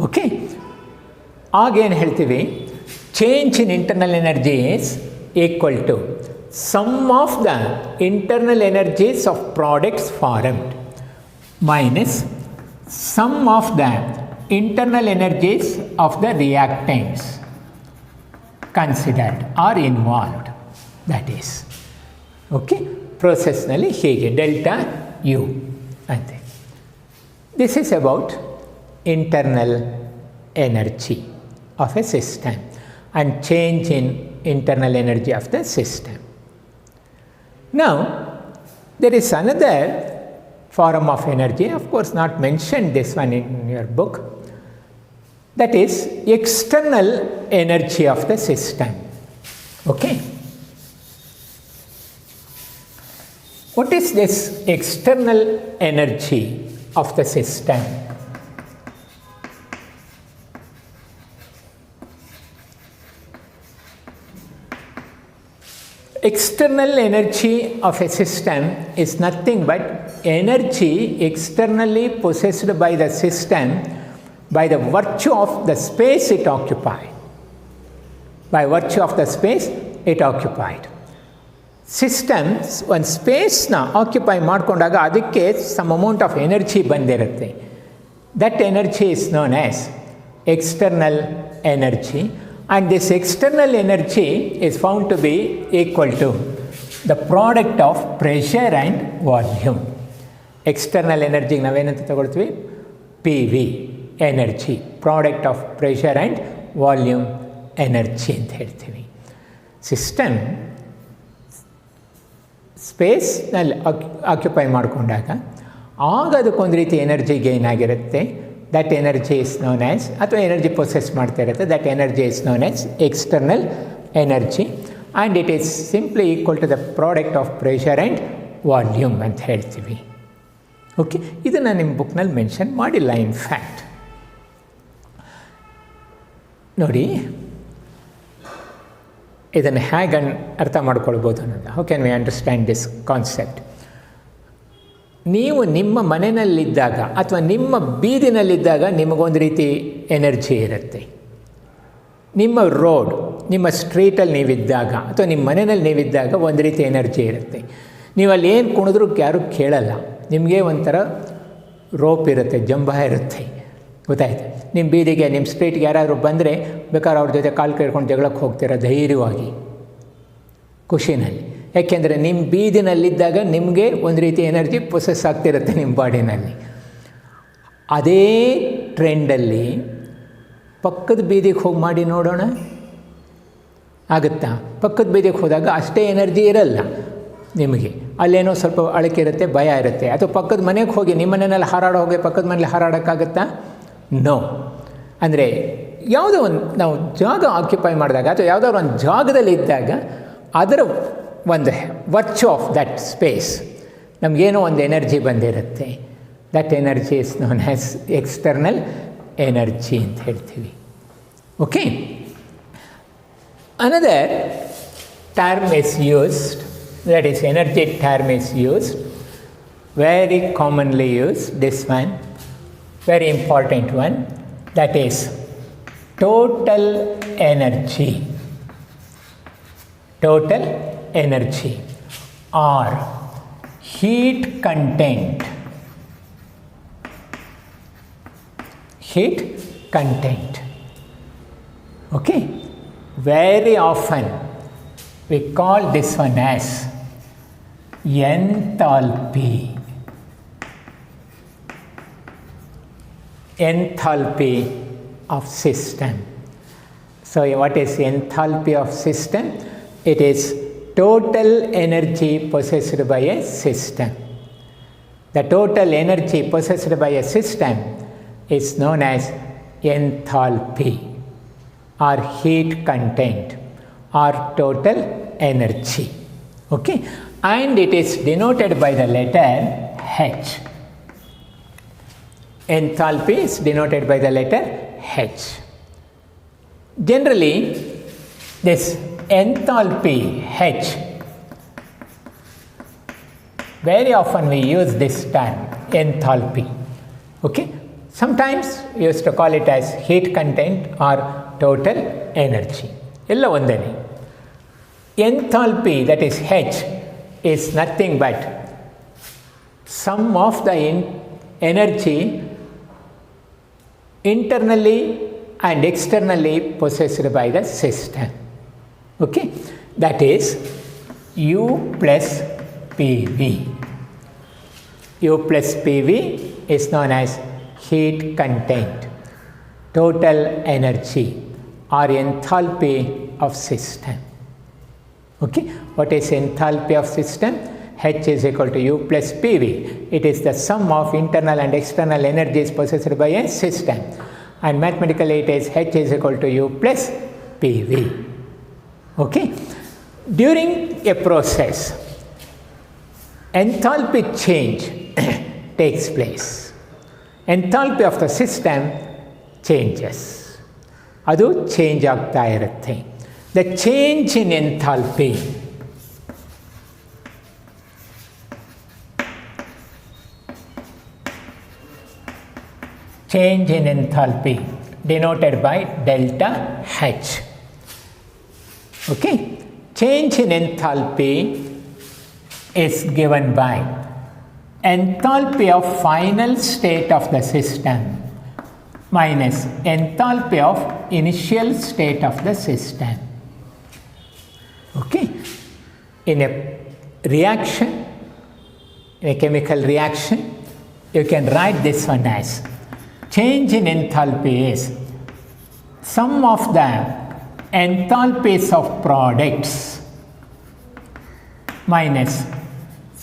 Okay, ಆಗೇನು ಹೇಳ್ತೀವಿ, change in internal energy is equal to sum of the internal energies of products formed minus sum of the internal energies of the reactants considered or involved. That is, okay, process nalli hege delta U ante. This is about internal energy of a system and change in internal energy of the system. Now there is another form of energy, of course not mentioned this one in your book, that is external energy of the system. Okay, what is this external energy of the system? External energy of a system is nothing but energy externally possessed by the system by the virtue of the space it occupied. By virtue of the space it occupied. Systems ಒಂದು ಸ್ಪೇಸ್ನ occupy ಮಾಡಿಕೊಂಡಾಗ ಅದಕ್ಕೆ some amount of energy ಬಂದಿರುತ್ತೆ. That energy is known as external energy. And this external energy is found to be equal to the product of pressure and volume. External energy ನಾವೇನಂತ ತಗೊಳ್ತೀವಿ, PV energy, product of pressure and volume energy ಅಂತ ಹೇಳ್ತೀವಿ. System ಸ್ಪೇಸ್ನಲ್ಲಿ occupy ಮಾಡಿಕೊಂಡಾಗ ಆಗ ಅದಕ್ಕೊಂದು ರೀತಿ energy gain ಆಗಿರುತ್ತೆ. that energy is known as, ಅಥವಾ ಎನರ್ಜಿ ಪ್ರೊಸೆಸ್ ಮಾಡ್ತಾ ಇರುತ್ತೆ, that energy is known as external energy and it is simply equal to the product of pressure and volume ಅಂತ ಹೇಳ್ತೀವಿ. ಓಕೆ, ಇದನ್ನು ನಿಮ್ಮ ಬುಕ್ನಲ್ಲಿ ಮೆನ್ಷನ್ ಮಾಡಿಲ್ಲ. ಇನ್ ಫ್ಯಾಕ್ಟ್ ನೋಡಿ, ಇದನ್ನು ಹೇಗೆ ಅರ್ಥ ಮಾಡ್ಕೊಳ್ಬೋದು ಅನ್ನೋದು. How can we understand this concept? ನೀವು ನಿಮ್ಮ ಮನೆಯಲ್ಲಿದ್ದಾಗ ಅಥವಾ ನಿಮ್ಮ ಬೀದಿನಲ್ಲಿದ್ದಾಗ ನಿಮಗೊಂದು ರೀತಿ ಎನರ್ಜಿ ಇರುತ್ತೆ. ನಿಮ್ಮ ರೋಡ್, ನಿಮ್ಮ ಸ್ಟ್ರೀಟಲ್ಲಿ ನೀವಿದ್ದಾಗ ಅಥವಾ ನಿಮ್ಮ ಮನೆಯಲ್ಲಿ ನೀವಿದ್ದಾಗ ಒಂದು ರೀತಿ ಎನರ್ಜಿ ಇರುತ್ತೆ. ನೀವು ಅಲ್ಲಿ ಏನು ಕುಣಿದ್ರೂ ಯಾರೂ ಕೇಳಲ್ಲ. ನಿಮಗೆ ಒಂಥರ ರೋಪ್ ಇರುತ್ತೆ, ಜಂಬ ಇರುತ್ತೆ, ಗೊತ್ತಾಯ್ತು. ನಿಮ್ಮ ಬೀದಿಗೆ, ನಿಮ್ಮ ಸ್ಟ್ರೀಟ್ಗೆ ಯಾರಾದರೂ ಬಂದರೆ ಬೇಕಾದ್ರೆ ಅವ್ರ ಜೊತೆ ಕಾಲು ಕೇಳ್ಕೊಂಡು ಜಗಳಕ್ಕೆ ಹೋಗ್ತೀರ ಧೈರ್ಯವಾಗಿ, ಖುಷಿನಲ್ಲಿ. ಯಾಕೆಂದರೆ ನಿಮ್ಮ ಬೀದಿನಲ್ಲಿದ್ದಾಗ ನಿಮಗೆ ಒಂದು ರೀತಿ ಎನರ್ಜಿ ಪ್ರೊಸೆಸ್ ಆಗ್ತಿರುತ್ತೆ ನಿಮ್ಮ ಬಾಡಿನಲ್ಲಿ. ಅದೇ ಟ್ರೆಂಡಲ್ಲಿ ಪಕ್ಕದ ಬೀದಿಗೆ ಹೋಗಿ ಮಾಡಿ ನೋಡೋಣ, ಆಗುತ್ತಾ? ಪಕ್ಕದ ಬೀದಿಗೆ ಹೋದಾಗ ಅಷ್ಟೇ ಎನರ್ಜಿ ಇರಲ್ಲ ನಿಮಗೆ, ಅಲ್ಲೇನೋ ಸ್ವಲ್ಪ ಅಳಕೆ ಇರುತ್ತೆ, ಭಯ ಇರುತ್ತೆ. ಅಥವಾ ಪಕ್ಕದ ಮನೆಗೆ ಹೋಗಿ ನಿಮ್ಮ ಮನೆಯಲ್ಲಿ ಹಾರಾಡೋ ಹೋಗಿ ಪಕ್ಕದ ಮನೇಲಿ ಹಾರಾಡೋಕ್ಕಾಗತ್ತಾ? ನೋ. ಅಂದರೆ ಯಾವುದೋ ಒಂದು ನಾವು ಜಾಗ ಆಕ್ಯುಪೈ ಮಾಡಿದಾಗ ಅಥವಾ ಯಾವುದಾದ್ರು ಒಂದು ಜಾಗದಲ್ಲಿ ಇದ್ದಾಗ ಅದರ ಒಂದು ವರ್ಚು ಆಫ್ ದಟ್ ಸ್ಪೇಸ್ ನಮಗೇನೋ ಒಂದು ಎನರ್ಜಿ ಬಂದಿರುತ್ತೆ. That energy is known as external energy ಅಂತ ಹೇಳ್ತೀವಿ. Okay. Another term is used, that is energy term is used, very commonly used, this one, very important one, that is total energy. Total energy or heat content. Heat content. Okay. Very often we call this one as enthalpy. Enthalpy of system. So what is enthalpy of system? It is total energy possessed by a system. The total energy possessed by a system is known as enthalpy or heat content or total energy. Okay. And it is denoted by the letter H. Enthalpy is denoted by the letter H. Generally, this enthalpy H, very often we use this term enthalpy. Okay. Sometimes we used to call it as heat content or total energy. ಎಲ್ಲ ಒಂದೇ. Enthalpy, that is H, is nothing but sum of the energy internally and externally possessed by the system. Okay, that is U plus PV. U plus PV is known as heat content, total energy or enthalpy of system. Okay, what is enthalpy of system? H is equal to U plus PV. It is the sum of internal and external energies possessed by a system, and mathematically it is H is equal to U plus PV. Okay, during a process enthalpy change takes place. Enthalpy of the system changes. ಅದು change ಆಗ್ತಾ ಇರುತ್ತೆ. The change in enthalpy denoted by delta H. Okay, change in enthalpy is given by enthalpy of final state of the system minus enthalpy of initial state of the system. Okay, in a reaction, in a chemical reaction, you can write this one as change in enthalpy is sum of the enthalpies of products minus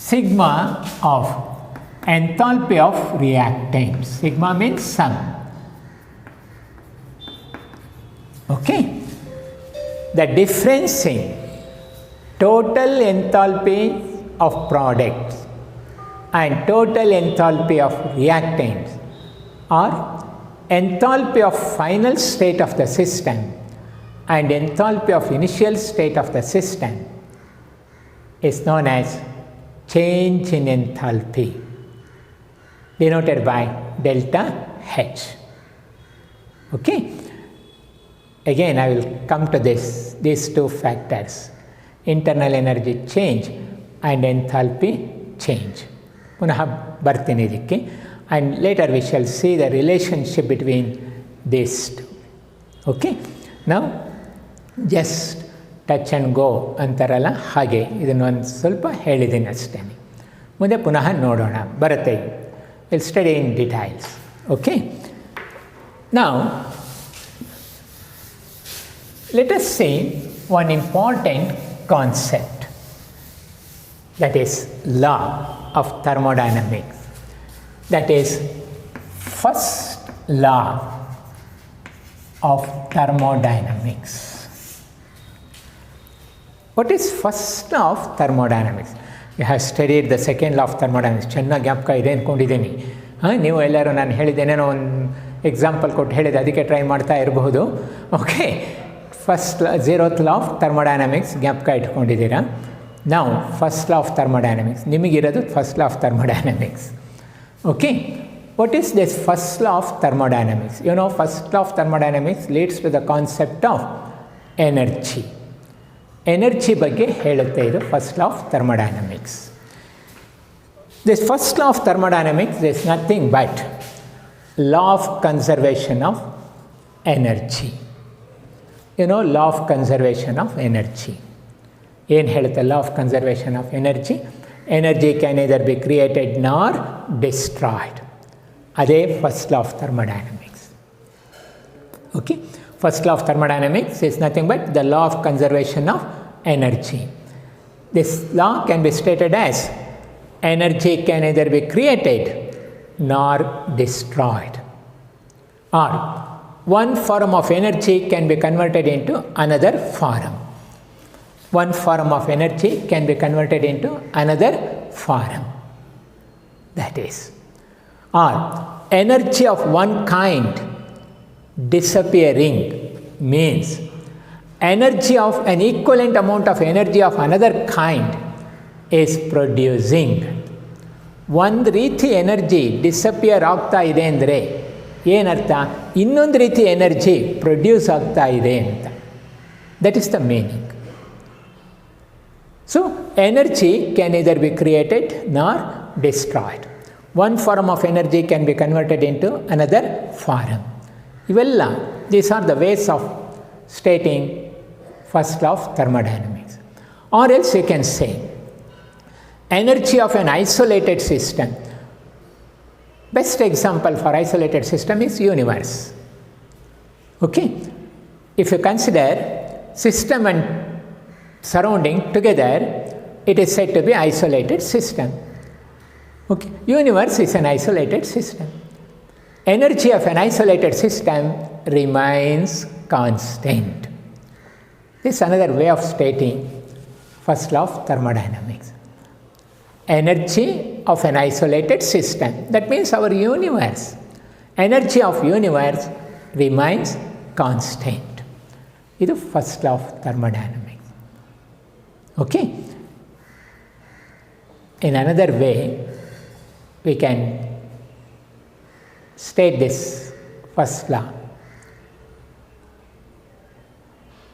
sigma of enthalpy of reactants. Sigma means sum. Okay, the difference in total enthalpy of products and total enthalpy of reactants or enthalpy of final state of the system and enthalpy of initial state of the system is known as change in enthalpy, denoted by delta H. Okay, again I will come to these two factors, internal energy change and enthalpy change. ಪುನಃ ಬರ್ತೀನಿ ಇದಕ್ಕೆ, and later we shall see the relationship between these two. Okay, now just touch and go ಅಂತಾರಲ್ಲ ಹಾಗೆ ಇದನ್ನೊಂದು ಸ್ವಲ್ಪ ಹೇಳಿದ್ದೀನಿ ಅಷ್ಟೇ. ಮುಂದೆ ಪುನಃ ನೋಡೋಣ, ಬರುತ್ತೆ. Will study in details. Okay, ನಾವು let us see one important concept, that is law of thermodynamics, that is first law of thermodynamics. What is first law of thermodynamics? You have studied the second law of thermodynamics. ಚೆನ್ನಾಗಿ ಜ್ಞಾಪಕ ಇದೆ ಅಂದ್ಕೊಂಡಿದ್ದೀನಿ. ನೀವು ಎಲ್ಲರೂ ನಾನು ಹೇಳಿದ್ದೇನೇನೋ ಒಂದು example ಕೊಟ್ಟು ಹೇಳಿದೆ, ಅದಕ್ಕೆ ಟ್ರೈ ಮಾಡ್ತಾ ಇರಬಹುದು. Okay, first zeroth law of thermodynamics ಜ್ಞಾಪಕ ಇಟ್ಕೊಂಡಿದ್ದೀರಾ. ನಾವು ಫಸ್ಟ್ ಲಾ ಆಫ್ ಥರ್ಮೋಡೈನಮಿಕ್ಸ್, ನಿಮಗಿರೋದು first law of thermodynamics. Okay, what is this first law of thermodynamics? You know, first law of thermodynamics leads to the concept of energy. Energy ಬಗ್ಗೆ ಹೇಳುತ್ತೆ ಇದು first law of thermodynamics. This first law of thermodynamics is nothing but law of conservation of energy. You know, law of conservation of energy. ಏನು ಹೇಳುತ್ತೆ law of conservation of energy? Energy can neither be created nor destroyed. ಅದೇ first law of thermodynamics. Okay, first law of thermodynamics is nothing but the law of conservation of energy. This law can be stated as energy can neither be created nor destroyed, or one form of energy can be converted into another form. One form of energy can be converted into another form. That is, or energy of one kind disappearing means energy of an equivalent amount of energy of another kind is producing. ಒಂದು ರೀತಿ energy disappear ಆಗ್ತಾ ಇದೆ ಅಂದರೆ ಏನರ್ಥ? ಇನ್ನೊಂದು ರೀತಿ energy produce ಆಗ್ತಾ ಇದೆ ಅಂತ. That is the meaning. So energy can either be created nor destroyed. One form of energy can be converted into another form. ಇವೆಲ್ಲ these are the ways of stating first law of thermodynamics. Or else you can say energy of an isolated system. Best example for isolated system is universe. Okay, if you consider system and surrounding together, it is said to be isolated system. Okay, universe is an isolated system. Energy of an isolated system remains constant. This is another way of stating first law of thermodynamics. Energy of an isolated system, that means our universe, energy of universe remains constant. Idu first law of thermodynamics. Okay, in another way we can state this first law,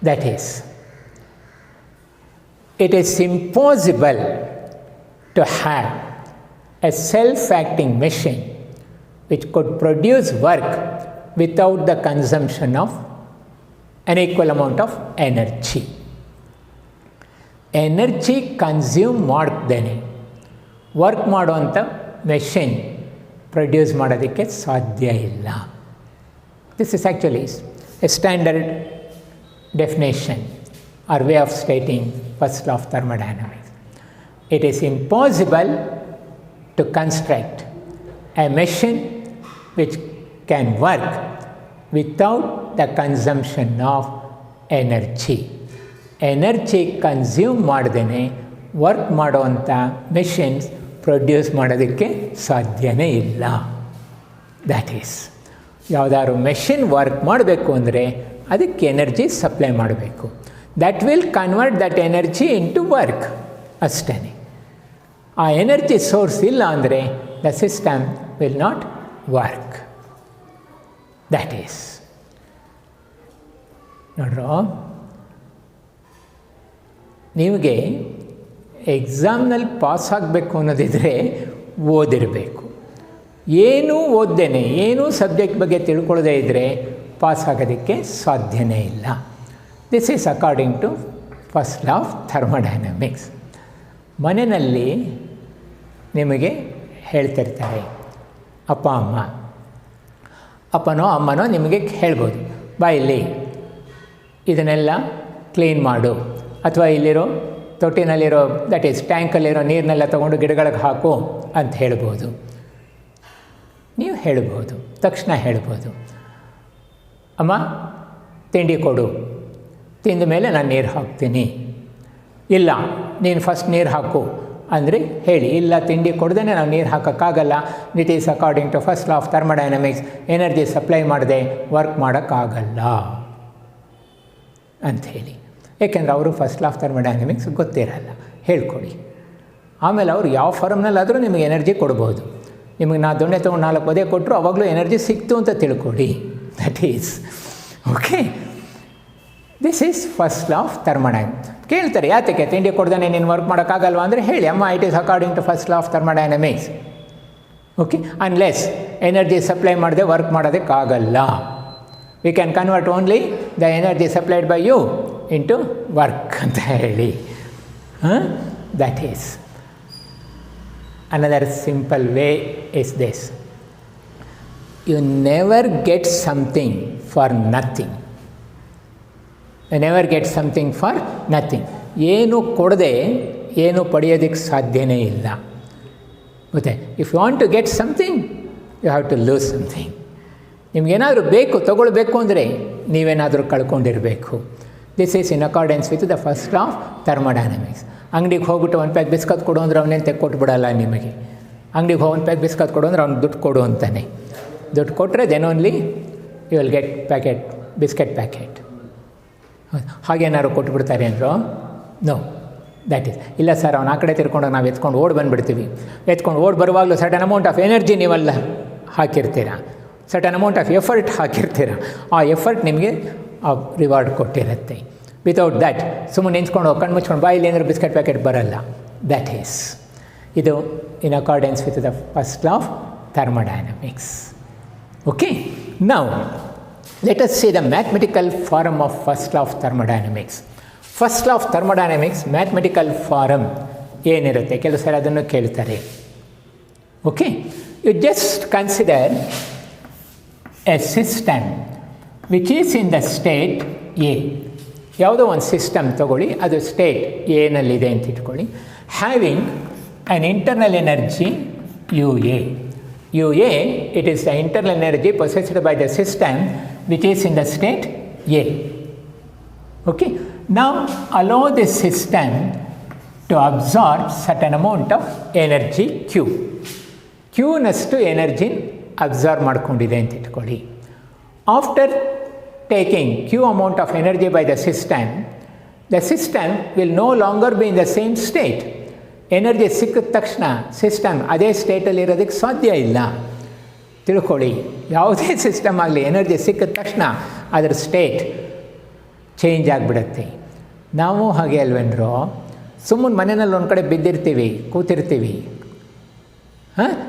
that is, it is impossible to have a self-acting machine which could produce work without the consumption of an equal amount of energy. Energy consume ಮಾಡ್ದೇನೆ work ಮಾಡುವಂಥ machine produce ಮಾಡೋದಕ್ಕೆ ಸಾಧ್ಯ ಇಲ್ಲ. This is actually a standard definition or way of stating first law of thermodynamics. It is impossible to construct a machine which can work without the consumption of energy. Energy consume ಮಾಡ್ದೇ work ಮಾಡೋವಂಥ machines produce ಮಾಡೋದಕ್ಕೆ ಸಾಧ್ಯವೇ ಇಲ್ಲ. That is, ಯಾವುದಾದ್ರು machine work ಮಾಡಬೇಕು ಅಂದರೆ ಅದಕ್ಕೆ energy supply ಮಾಡಬೇಕು. That will convert that energy into work ಅಷ್ಟೇ. ಆ ಎನರ್ಜಿ ಸೋರ್ಸ್ ಇಲ್ಲ ಅಂದರೆ the system will not work. That is, ನೋಡ್ರೋ, ನಿಮಗೆ ಎಕ್ಸಾಮ್ನಲ್ಲಿ ಪಾಸ್ ಆಗಬೇಕು ಅನ್ನೋದಿದ್ದರೆ ಓದಿರಬೇಕು. ಏನೂ ಓದ್ದೇನೆ, ಏನೂ ಸಬ್ಜೆಕ್ಟ್ ಬಗ್ಗೆ ತಿಳ್ಕೊಳ್ಳೋದೇ ಇದ್ದರೆ ಪಾಸ್ ಆಗೋದಕ್ಕೆ ಸಾಧ್ಯವೇ ಇಲ್ಲ. This is according to first law of thermodynamics. ಮನೆಯಲ್ಲಿ ನಿಮಗೆ ಹೇಳ್ತಿರ್ತಾರೆ ಅಪ್ಪ ಅಮ್ಮ, ಅಪ್ಪನೋ ಅಮ್ಮನೋ ನಿಮಗೆ ಹೇಳ್ಬೋದು, ಬಾ ಇಲ್ಲಿ ಇದನ್ನೆಲ್ಲ ಕ್ಲೀನ್ ಮಾಡು, ಅಥವಾ ಇಲ್ಲಿರೋ ತೊಟ್ಟಿನಲ್ಲಿರೋ ದಟ್ ಈಸ್ ಟ್ಯಾಂಕಲ್ಲಿರೋ ನೀರನ್ನೆಲ್ಲ ತೊಗೊಂಡು ಗಿಡಗಳಿಗೆ ಹಾಕು ಅಂತ ಹೇಳ್ಬೋದು. ನೀವು ಹೇಳ್ಬೋದು, ತಕ್ಷಣ ಹೇಳ್ಬೋದು, ಅಮ್ಮ ತಿಂಡಿ ಕೊಡು, ತಿಂದ ಮೇಲೆ ನಾನು ನೀರು ಹಾಕ್ತೀನಿ. ಇಲ್ಲ ನೀನು ಫಸ್ಟ್ ನೀರು ಹಾಕು ಅಂದರೆ ಹೇಳಿ, ಇಲ್ಲ ತಿಂಡಿ ಕೊಡ್ದೇ ನಾವು ನೀರು ಹಾಕೋಕ್ಕಾಗಲ್ಲ, it is according to first law of thermodynamics, energy supply ಮಾಡದೆ ವರ್ಕ್ ಮಾಡೋಕ್ಕಾಗಲ್ಲ ಅಂಥೇಳಿ. ಏಕೆಂದರೆ ಅವರು ಫಸ್ಟ್ ಲಾ ಆಫ್ ಥರ್ಮೋಡೈನಮಿಕ್ಸ್ ಗೊತ್ತಿರಲ್ಲ, ಹೇಳ್ಕೊಡಿ. ಆಮೇಲೆ ಅವರು ಯಾವ ಫಾರ್ಮ್ನಲ್ಲಾದರೂ ನಿಮಗೆ ಎನರ್ಜಿ ಕೊಡ್ಬೋದು. ನಿಮಗೆ ನಾ ದೊಣ್ಣೆ ತೊಗೊಂಡು 4 ಒದೆ ಕೊಟ್ಟರು ಅವಾಗಲೂ ಎನರ್ಜಿ ಸಿಕ್ತು ಅಂತ ತಿಳ್ಕೊಳ್ಳಿ. That is okay. This is first law of thermodynamics. ಕೇಳ್ತಾರೆ ಯಾತಕ್ಕೆ ತಿಂಡಿ ಕೊಡ್ದೇ ನೀನು ವರ್ಕ್ ಮಾಡೋಕ್ಕಾಗಲ್ವ ಅಂದರೆ ಹೇಳಿ, ಅಮ್ಮ it is according to first law of thermodynamics. Okay, unless energy supply ಮಾಡದೆ ವರ್ಕ್ ಮಾಡೋದಕ್ಕಾಗಲ್ಲ. We can convert only the energy supplied by you into work ಅಂತ ಹೇಳಿ. That is another simple way is this: you never get something for nothing. You never get something for nothing. ಏನು ಕೊಡದೆ ಏನು ಪಡೆಯೋದಕ್ಕೆ ಸಾಧ್ಯನೇ ಇಲ್ಲ. ಗೊತ್ತೇ, if you want to get something you have to lose something. ನಿಮಗೇನಾದರೂ ಬೇಕು ತೊಗೊಳ್ಬೇಕು ಅಂದರೆ ನೀವೇನಾದರೂ ಕಳ್ಕೊಂಡಿರಬೇಕು. This is in accordance with the first law of thermodynamics. ಅಂಗಡಿಗೆ ಹೋಗ್ಬಿಟ್ಟು 1 ಪ್ಯಾಕ್ ಬಿಸ್ಕತ್ ಕೊಡು ಅಂದರೆ ಅವನೇನು ತೆಕ್ಕೊಟ್ಬಿಡಲ್ಲ ನಿಮಗೆ. ಅಂಗಡಿಗೆ ಹೋಗಿ 1 ಪ್ಯಾಕ್ ಬಿಸ್ಕತ್ ಕೊಡು ಅಂದರೆ ಅವ್ನಿಗೆ ದುಡ್ಡು ಕೊಡು ಅಂತಾನೆ. ದುಡ್ಡು ಕೊಟ್ಟರೆ then only you will get packet biscuit packet. ಹಾಗೇನಾದ್ರು ಕೊಟ್ಬಿಡ್ತಾರೆ ಅಂದರು? ನೋ, ದ್ಯಾಟ್ ಈಸ್ ಇಲ್ಲ ಸರ್, ಅವ್ನು ಆ ಕಡೆ ತಿರ್ಕೊಂಡಾಗ ನಾವು ಎತ್ಕೊಂಡು ಓಡಿ ಬಂದುಬಿಡ್ತೀವಿ. ಎತ್ಕೊಂಡು ಓಡಿ ಬರುವಾಗಲೂ ಸರ್ಟನ್ ಅಮೌಂಟ್ ಆಫ್ ಎನರ್ಜಿ ನೀವೆಲ್ಲ ಹಾಕಿರ್ತೀರ, ಸರ್ಟನ್ ಅಮೌಂಟ್ ಆಫ್ ಎಫರ್ಟ್ ಹಾಕಿರ್ತೀರ. ಆ ಎಫರ್ಟ್ ನಿಮಗೆ ರಿವಾರ್ಡ್ ಕೊಟ್ಟಿರುತ್ತೆ. ವಿತೌಟ್ ದ್ಯಾಟ್ ಸುಮ್ಮನೆ ನಿಂತ್ಕೊಂಡು ಕಣ್ಣು ಮುಚ್ಕೊಂಡು ಬಾಯಿಲಿ ಅಂದರೆ ಬಿಸ್ಕೆಟ್ ಪ್ಯಾಕೆಟ್ ಬರಲ್ಲ. ದ್ಯಾಟ್ ಈಸ್ ಇದು ಇನ್ accordance with the first law of thermodynamics. Okay, now let us see the mathematical form of first law of thermodynamics. First law of thermodynamics mathematical form ಏನಿರುತ್ತೆ, ಕೆಲವು ಸಲ ಅದನ್ನು ಕೇಳ್ತಾರೆ. Okay, you just consider a system which is in the state A. ಯಾವುದೋ ಒಂದು system ತೊಗೊಳ್ಳಿ, ಅದು state ಏನಲ್ಲಿದೆ ಅಂತ ಇಟ್ಕೊಳ್ಳಿ. Having an internal energy U A. UA, it is the internal energy possessed by the system which is in the state A. Okay, now allow this system to absorb certain amount of energy Q. Q ನಷ್ಟು energy absorb ಮಾಡ್ಕೊಂಡಿದೆ ಅಂತ ಇಟ್ಕೊಳ್ಳಿ. After taking Q amount of energy by the system will no longer be in the same state. Energy ಸಿಕ್ಕಿದ ತಕ್ಷಣ system ಅದೇ ಸ್ಟೇಟಲ್ಲಿ ಇರೋದಕ್ಕೆ ಸಾಧ್ಯ ಇಲ್ಲ. ತಿಳ್ಕೊಳ್ಳಿ, ಯಾವುದೇ ಸಿಸ್ಟಮ್ ಆಗಲಿ ಎನರ್ಜಿ ಸಿಕ್ಕಿದ ತಕ್ಷಣ ಅದರ ಸ್ಟೇಟ್ ಚೇಂಜ್ ಆಗಿಬಿಡುತ್ತೆ. ನಾವು ಹಾಗೆ ಅಲ್ವೇನ್ರೋ, ಸುಮ್ಮನೆ ಮನೆಯಲ್ಲಿ ಒಂದು ಕಡೆ ಬಿದ್ದಿರ್ತೀವಿ, ಕೂತಿರ್ತೀವಿ.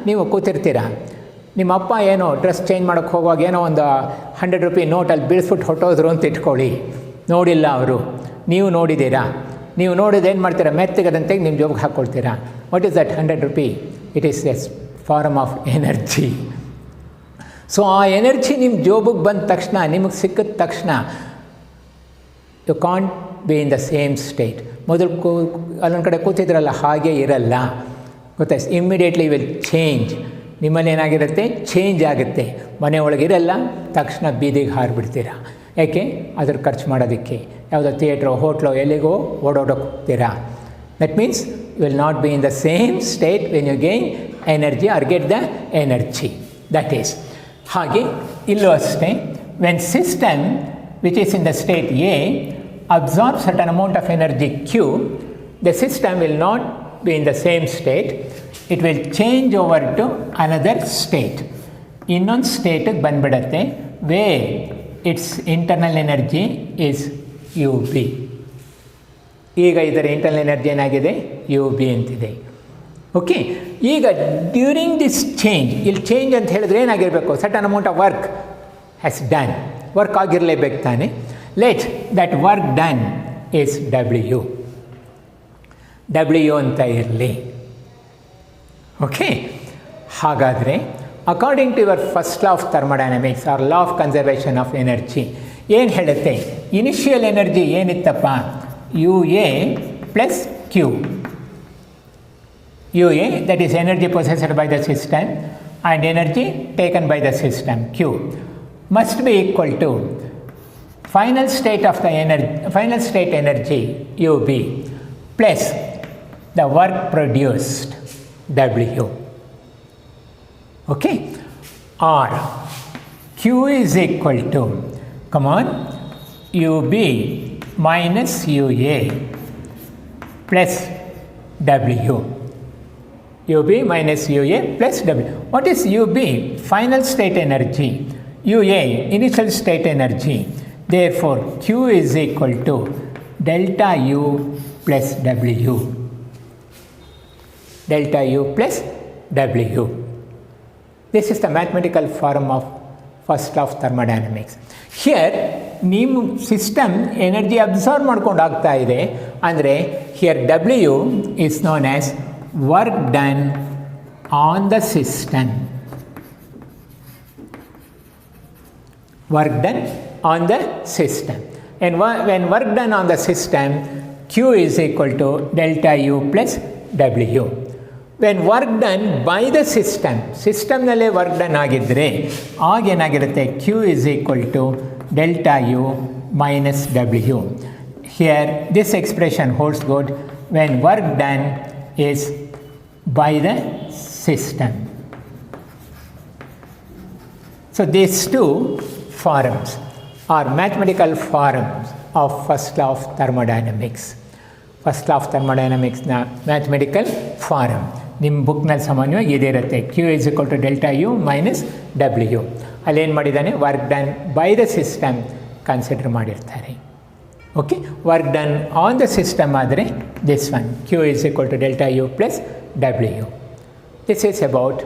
ನೀವು ಕೂತಿರ್ತೀರ, ನಿಮ್ಮ ಅಪ್ಪ ಏನೋ ಡ್ರೆಸ್ ಚೇಂಜ್ ಮಾಡೋಕ್ಕೆ ಹೋಗುವಾಗ ಏನೋ ಒಂದು 100 ರೂಪಾಯಿ ನೋಟಲ್ಲಿ ಬೀಳಿಸ್ಬಿಟ್ಟು ಹೊಟ್ಟೋದ್ರು ಅಂತ ಇಟ್ಕೊಳ್ಳಿ. ನೋಡಿಲ್ಲ ಅವರು, ನೀವು ನೋಡಿದ್ದೀರಾ. ನೀವು ನೋಡಿದ ಏನು ಮಾಡ್ತೀರಾ, ಮೆತ್ತಗದಂತೆ ನಿಮ್ಮ ಜೋಬಿಗೆ ಹಾಕ್ಕೊಳ್ತೀರಾ. What is that 100 rupee? It is as form of energy. So ಆ ಎನರ್ಜಿ ನಿಮ್ಮ ಜೋಬಿಗೆ ಬಂದ ತಕ್ಷಣ, ನಿಮಗೆ ಸಿಕ್ಕಿದ ತಕ್ಷಣ you can't be in the same state. ಮೊದಲು ಅಲ್ಲೊಂದು ಕಡೆ ಕೂತಿದ್ರಲ್ಲ, ಹಾಗೆ ಇರಲ್ಲ. ಗೊತ್ತಾಯ್ತು, ಇಮ್ಮಿಡಿಯೇಟ್ಲಿ ವಿಲ್ ಚೇಂಜ್. ನಿಮ್ಮಲ್ಲಿ ಏನಾಗಿರುತ್ತೆ, ಚೇಂಜ್ ಆಗುತ್ತೆ. ಮನೆಯೊಳಗಿರಲ್ಲ, ತಕ್ಷಣ ಬೀದಿಗೆ ಹಾರಿಬಿಡ್ತೀರ. ಯಾಕೆ? ಅದ್ರ ಖರ್ಚು ಮಾಡೋದಕ್ಕೆ ಯಾವುದೋ ಥಿಯೇಟ್ರೋ ಹೋಟ್ಲೋ ಎಲ್ಲಿಗೋ ಓಡೋಡೋಕೆ ಹೋಗ್ತೀರಾ. That means you will not be in the same state when you gain energy or get the energy. That is ಹಾಗೆ ಇಲ್ಲೂ ಅಷ್ಟೇ. When system which is in the state A absorb certain amount of energy Q, the system will not be in the same state. It will change over to another state. ಇನ್ನೊಂದು ಸ್ಟೇಟಿಗೆ ಬಂದುಬಿಡತ್ತೆ where it's internal energy is U B. ಈಗ ಇದರ internal energy ಏನಾಗಿದೆ, U B ಅಂತಿದೆ. Okay, ಈಗ during this change, ಇಲ್ಲಿ change ಅಂತ ಹೇಳಿದ್ರೆ ಏನಾಗಿರಬೇಕು, certain amount of work has done. Work ಆಗಿರಲೇಬೇಕು ತಾನೆ. Let that work done is W. W ಅಂತ ಇರಲಿ. ಓಕೆ, ಹಾಗಾದರೆ according to your first law of thermodynamics or law of conservation of energy ಏನು ಹೇಳುತ್ತೆ? ಇನಿಷಿಯಲ್ ಎನರ್ಜಿ ಏನಿತ್ತಪ್ಪ? U A plus Q. U A that is energy possessed by the system and energy taken by the system Q must be equal to final state energy UB plus the work produced W. Okay, or Q is equal to, come on, UB minus UA plus W. UB minus UA plus W. What is UB? Final state energy. UA, initial state energy. Therefore, Q is equal to delta U plus W. Delta U plus W. This is the mathematical form of first law of thermodynamics. Here, ನಿಮ್ಮ system energy absorb ಮಾಡ್ಕೊಂಡು ಆಗ್ತಾ ಇದೆ ಅಂದರೆ here W is known as work done on the system. Work done on the system. And when work done on the system, Q is equal to delta U plus W. When work done by the systemನಲ್ಲೇ work done ಆಗಿದ್ದರೆ ಆಗೇನಾಗಿರುತ್ತೆ? Q is equal to delta U minus W. Here this expression holds good when work done is by the system. So these two forms are mathematical forms of first law of thermodynamics. First law of thermodynamics na mathematical form ನಿಮ್ಮ ಬುಕ್ನಲ್ಲಿ ಸಾಮಾನ್ಯವಾಗಿ ಇದೇ ಇರುತ್ತೆ. Q is equal to delta U minus W. ಅಲ್ಲೇನು ಮಾಡಿದ್ದಾನೆ? Work done by the system consider ಮಾಡಿರ್ತಾರೆ. Okay, work done on the system ಆದರೆ this one Q is equal to delta U plus W. This is about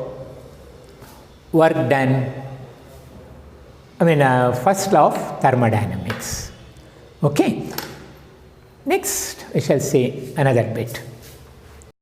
work done, first law of thermodynamics. Okay, next we shall see another bit.